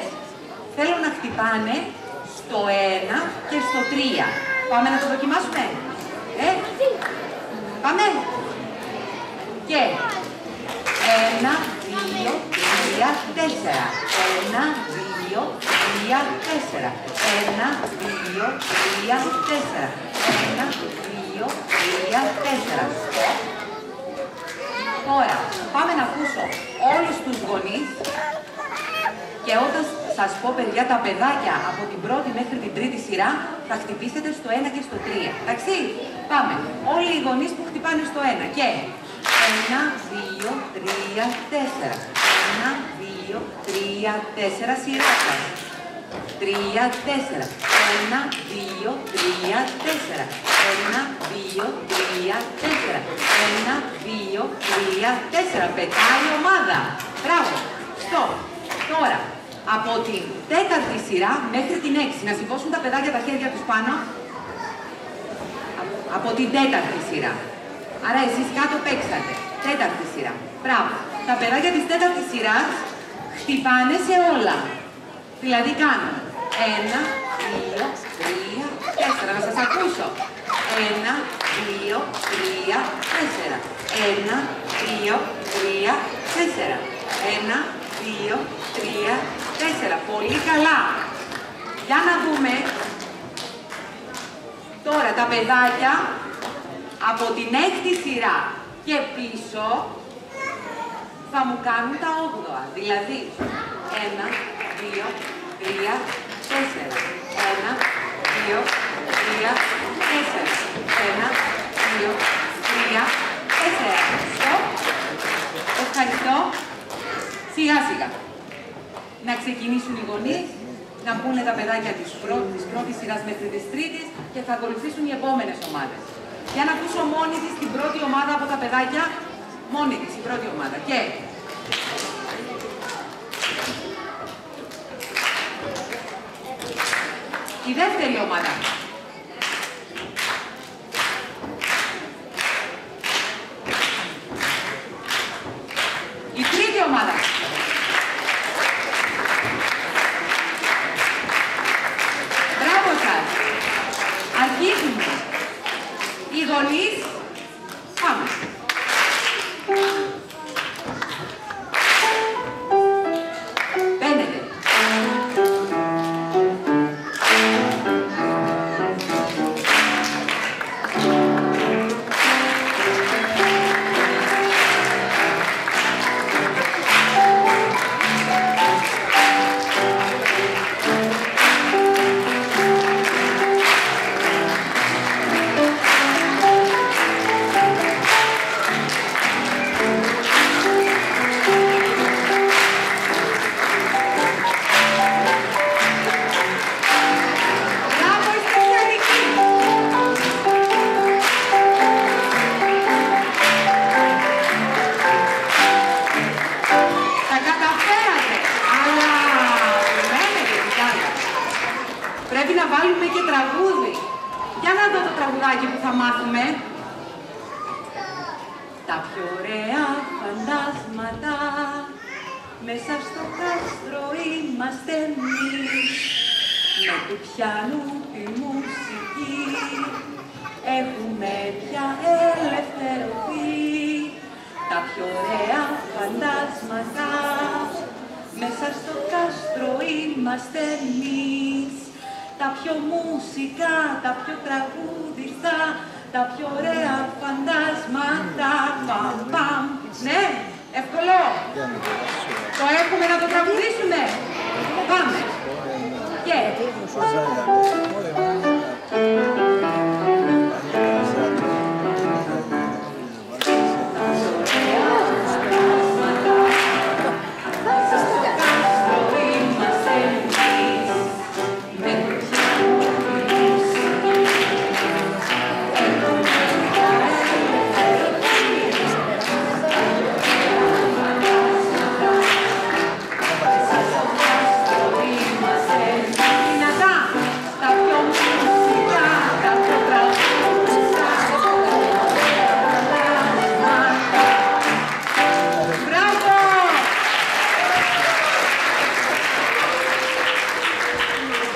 θέλω να χτυπάνε στο 1 και στο 3. Πάμε να το δοκιμάσουμε. Πάμε. Και 1, 2, 3, 4. 1, 2, 3, 4. 1, 2, 3, 4. 1, 2, 3, 4. Τώρα, πάμε να ακούσω όλους τους γονείς και όταν σας πω, παιδιά, τα παιδάκια από την πρώτη μέχρι την τρίτη σειρά θα χτυπήσετε στο 1 και στο 3. Εντάξει, πάμε. Όλοι οι γονείς που χτυπάνε στο 1 και 1, 2, 3, 4. 1, 2, 3, 4 σειρά σας. 3, 4. 1, 2, 3, 4. 1, 2, 3, 4. 1, 2, 3, 4. Πετάει η ομάδα. Μπράβο. Στοπ. Τώρα, από την τέταρτη σειρά μέχρι την 6. Να σηκώσουν τα παιδάκια τα χέρια τους πάνω. Από την τέταρτη σειρά. Άρα εσείς κάτω παίξατε. Τέταρτη σειρά. Μπράβο. Τα παιδάκια της τέταρτης σειράς χτυπάνε σε όλα. Δηλαδή κάνουν 1, 2, 3, 4. Να σας ακούσω. 1, 2, 3, 4. 1, 2, 3, 4. 1, 2, 3, 4. Πολύ καλά. Για να δούμε. Τώρα τα παιδάκια από την 6η σειρά και πίσω θα μου κάνουν τα 8. Δηλαδή 1, 2, 3, 4. 1, 2, 3, 4. 1, 2, 3, 4. Στοπ. Ευχαριστώ. Σιγά σιγά. Να ξεκινήσουν οι γονείς, να πούνε τα παιδάκια της πρώτης σειράς μέχρι της τρίτης και θα ακολουθήσουν οι επόμενες ομάδες. Για να ακούσω μόνη της την πρώτη ομάδα από τα παιδάκια, μόνη της η πρώτη ομάδα. Και... η δεύτερη ομάδα. Η τρίτη ομάδα. Μπράβο σας. Αρχίζουμε. Οι γονείς, πάμε. Μπαίνετε. Πρέπει να βάλουμε και τραγούδι. Για να δω το τραγουδάκι που θα μάθουμε. Τα πιο ωραία φαντάσματα μέσα στο κάστρο είμαστε εμείς. Με του πιάνου τη μουσική έχουμε πια ελευθερωθεί. Τα πιο ωραία φαντάσματα μέσα στο κάστρο είμαστε εμείς. Τα πιο μουσικά, τα πιο τραγουδιστά, τα πιο ωραία φαντάσματα. Παμ, παμ. Ναι, εύκολο. Το έχουμε να το τραγουδήσουμε. Πάμε. Και...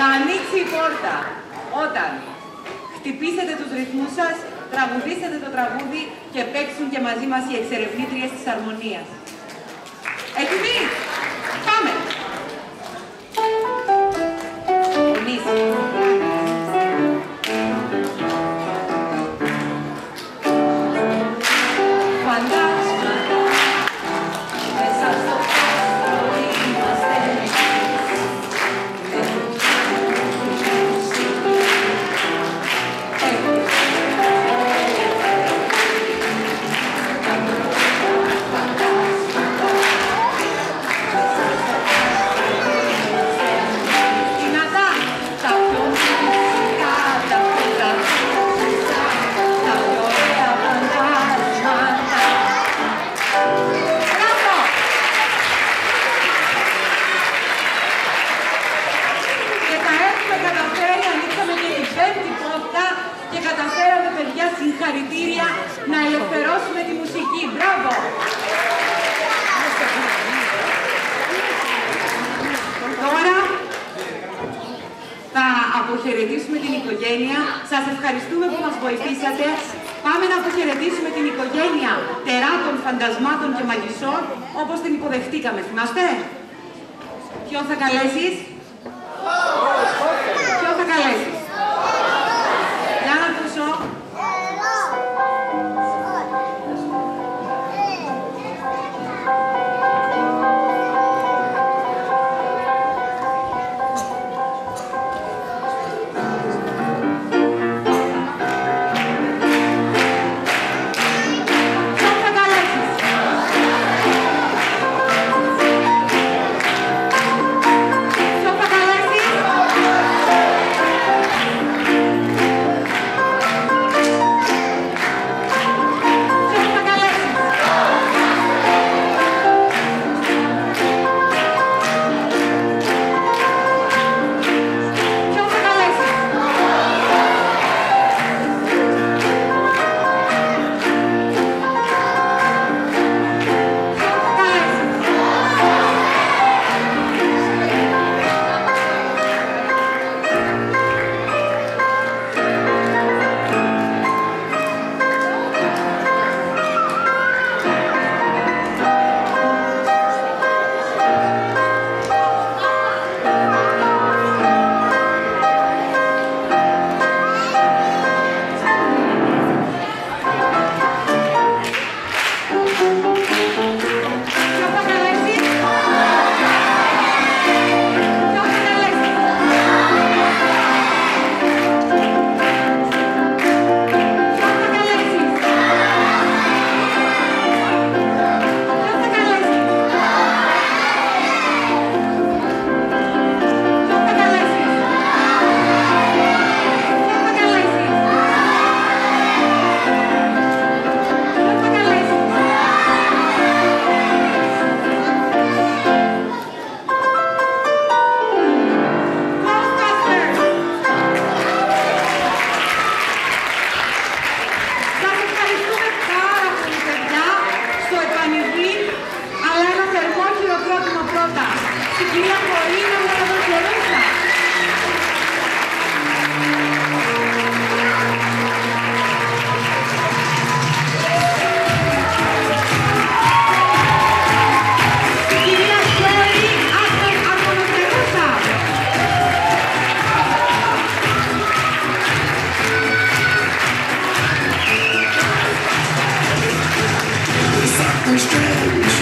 Θα ανοίξει η πόρτα όταν χτυπήσετε τους ρυθμούς σας, τραγουδήσετε το τραγούδι και παίξουν και μαζί μας οι εξερευνήτριες της αρμονίας. Έτοιμοι! Πάμε! Εμείς. Φαντάσματα μέσα στο κάστρο είμαστε εμείς. Συγχαρητήρια να ελευθερώσουμε τη μουσική. Μπράβο! Τώρα θα αποχαιρετήσουμε την οικογένεια. Σας ευχαριστούμε που μας βοηθήσατε. Πάμε να αποχαιρετήσουμε την οικογένεια τεράτων, φαντασμάτων και μαγισσών, όπως την υποδεχτήκαμε. Θυμάστε? Ποιον θα καλέσεις? Ποιον θα καλέσεις? Για να strange.